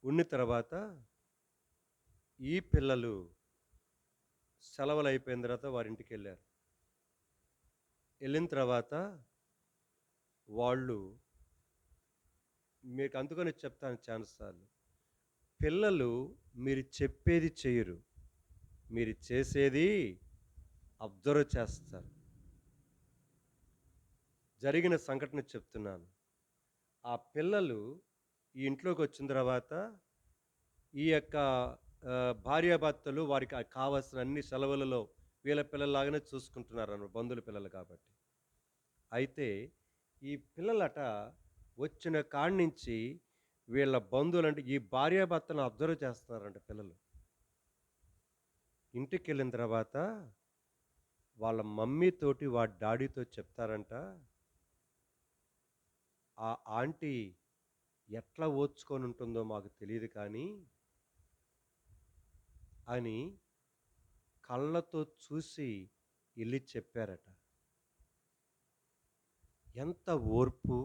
ఉన్న తర్వాత ఈ పిల్లలు సెలవులు అయిపోయిన తర్వాత వారింటికి వెళ్ళారు. వెళ్ళిన తర్వాత వాళ్ళు, మీకు అందుకని చెప్తాను చాలాసార్లు, పిల్లలు మీరు చెప్పేది చేయరు, మీరు చేసేది అబ్జర్వ్ చేస్తారు. జరిగిన సంఘటన చెప్తున్నాను. ఆ పిల్లలు ఈ ఇంట్లోకి వచ్చిన తర్వాత ఈ యొక్క భార్యాభర్తలు వారికి కావాల్సిన అన్ని సెలవులలో వీళ్ళ పిల్లల్లాగానే చూసుకుంటున్నారన్నమాట, బంధువుల పిల్లలు కాబట్టి. అయితే ఈ పిల్లలట వచ్చిన కాడి నుంచి వీళ్ళ బంధువులంటే ఈ భార్యాభర్తలను అబ్జర్వ్ చేస్తున్నారంట పిల్లలు. ఇంటికెళ్ళిన తర్వాత వాళ్ళ మమ్మీతోటి వాడి డాడీతో చెప్తారంట, ఆ ఆంటీ ఎట్లా ఓర్చుకొని ఉంటుందో మాకు తెలియదు కానీ అని కళ్ళతో చూసి వెళ్ళి చెప్పారట. ఎంత ఓర్పు!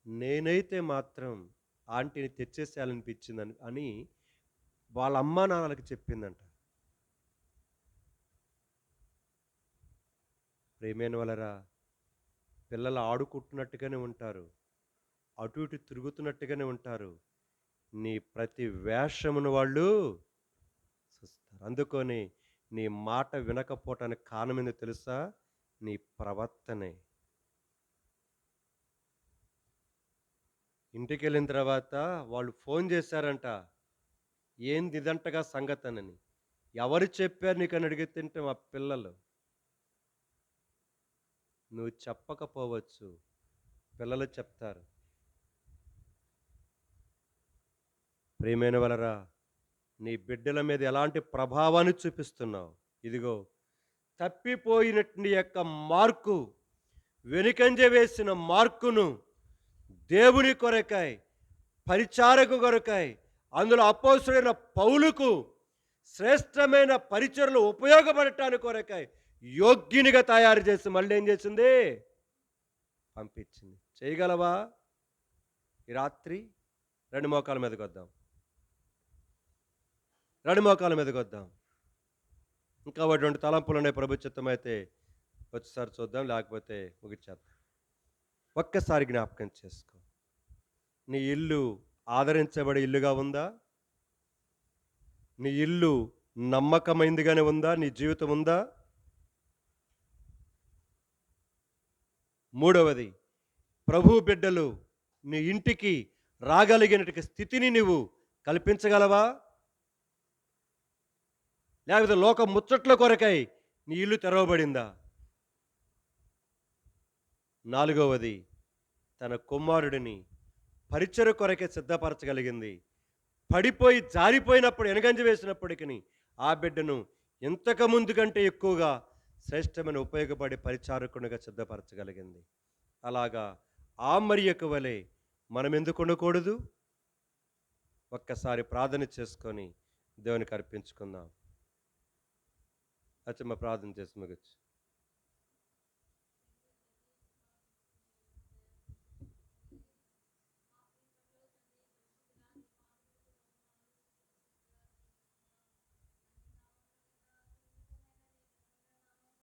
నేనైతే మాత్రం ఆంటీని తెచ్చేసేయాలనిపించిందని అని వాళ్ళ అమ్మా నాన్నలకి చెప్పిందంట. ప్రియమైన వాళ్ళరా, పిల్లలు ఆడుకుంటున్నట్టుగానే ఉంటారు, అటు ఇటు తిరుగుతున్నట్టుగానే ఉంటారు. నీ ప్రతి వేషమును వాళ్ళు చూస్తారు. అందుకని నీ మాట వినకపోవటానికి కారణం ఏందో తెలుసా? నీ ప్రవర్తనే. ఇంటికెళ్ళిన తర్వాత వాళ్ళు ఫోన్ చేశారంట, ఏంది ఇదంటగా సంగతనని. ఎవరు చెప్పారు నీకని అడిగితే మా పిల్లలు. నువ్వు చెప్పకపోవచ్చు, పిల్లలు చెప్తారు. ప్రియమైన వాళ్ళరా, నీ బిడ్డల మీద ఎలాంటి ప్రభావాన్ని చూపిస్తున్నావు? ఇదిగో తప్పిపోయినట్టు నీ యొక్క మార్కు, వెనుకంజ వేసిన మార్కును దేవుని కొరకై, పరిచారకు కొరకై, అందులో అపోస్తుడైన పౌలుకు శ్రేష్టమైన పరిచర్లు ఉపయోగపడటానికి కొరకై యోగ్యునిగా తయారు చేసి మళ్ళీ ఏం చేసింది? పంపించింది. చేయగలవా? ఈ రాత్రి రెండు మోకాల మీదకి వద్దాం, రెండు మోకాల మీదకి వద్దాం. ఇంకా రెండు తలంపులు ఉన్నాయి, ప్రభు చిత్తమైతే వచ్చేసారి చూద్దాం, లేకపోతే ముగిచ్చేద్దాం. ఒక్కసారి జ్ఞాపకం చేసుకో. నీ ఇల్లు ఆదరించబడే ఇల్లుగా ఉందా? నీ ఇల్లు నమ్మకమైందిగానే ఉందా? నీ జీవితం ఉందా? మూడవది, ప్రభు బిడ్డలు నీ ఇంటికి రాగలిగినటువంటి స్థితిని నువ్వు కల్పించగలవా? లేకపోతే లోక ముచ్చట్ల కొరకై నీ ఇల్లు తెరవబడిందా? నాలుగవది, తన కుమారుడిని పరిచయ కొరకే సిద్ధపరచగలిగింది. పడిపోయి జారిపోయినప్పుడు ఎనగంజ వేసినప్పటికీ ఆ బిడ్డను ఇంతకు ముందు కంటే ఎక్కువగా శ్రేష్టమైన ఉపయోగపడే పరిచారకునిగా సిద్ధపరచగలిగింది. అలాగా ఆ మరియకు వలె మనమెందుకు ఉండకూడదు? ఒక్కసారి ప్రార్థన చేసుకొని దేవునికి అర్పించుకుందాం. అచ్చమ్మ ప్రార్థన చేసి ముగించు.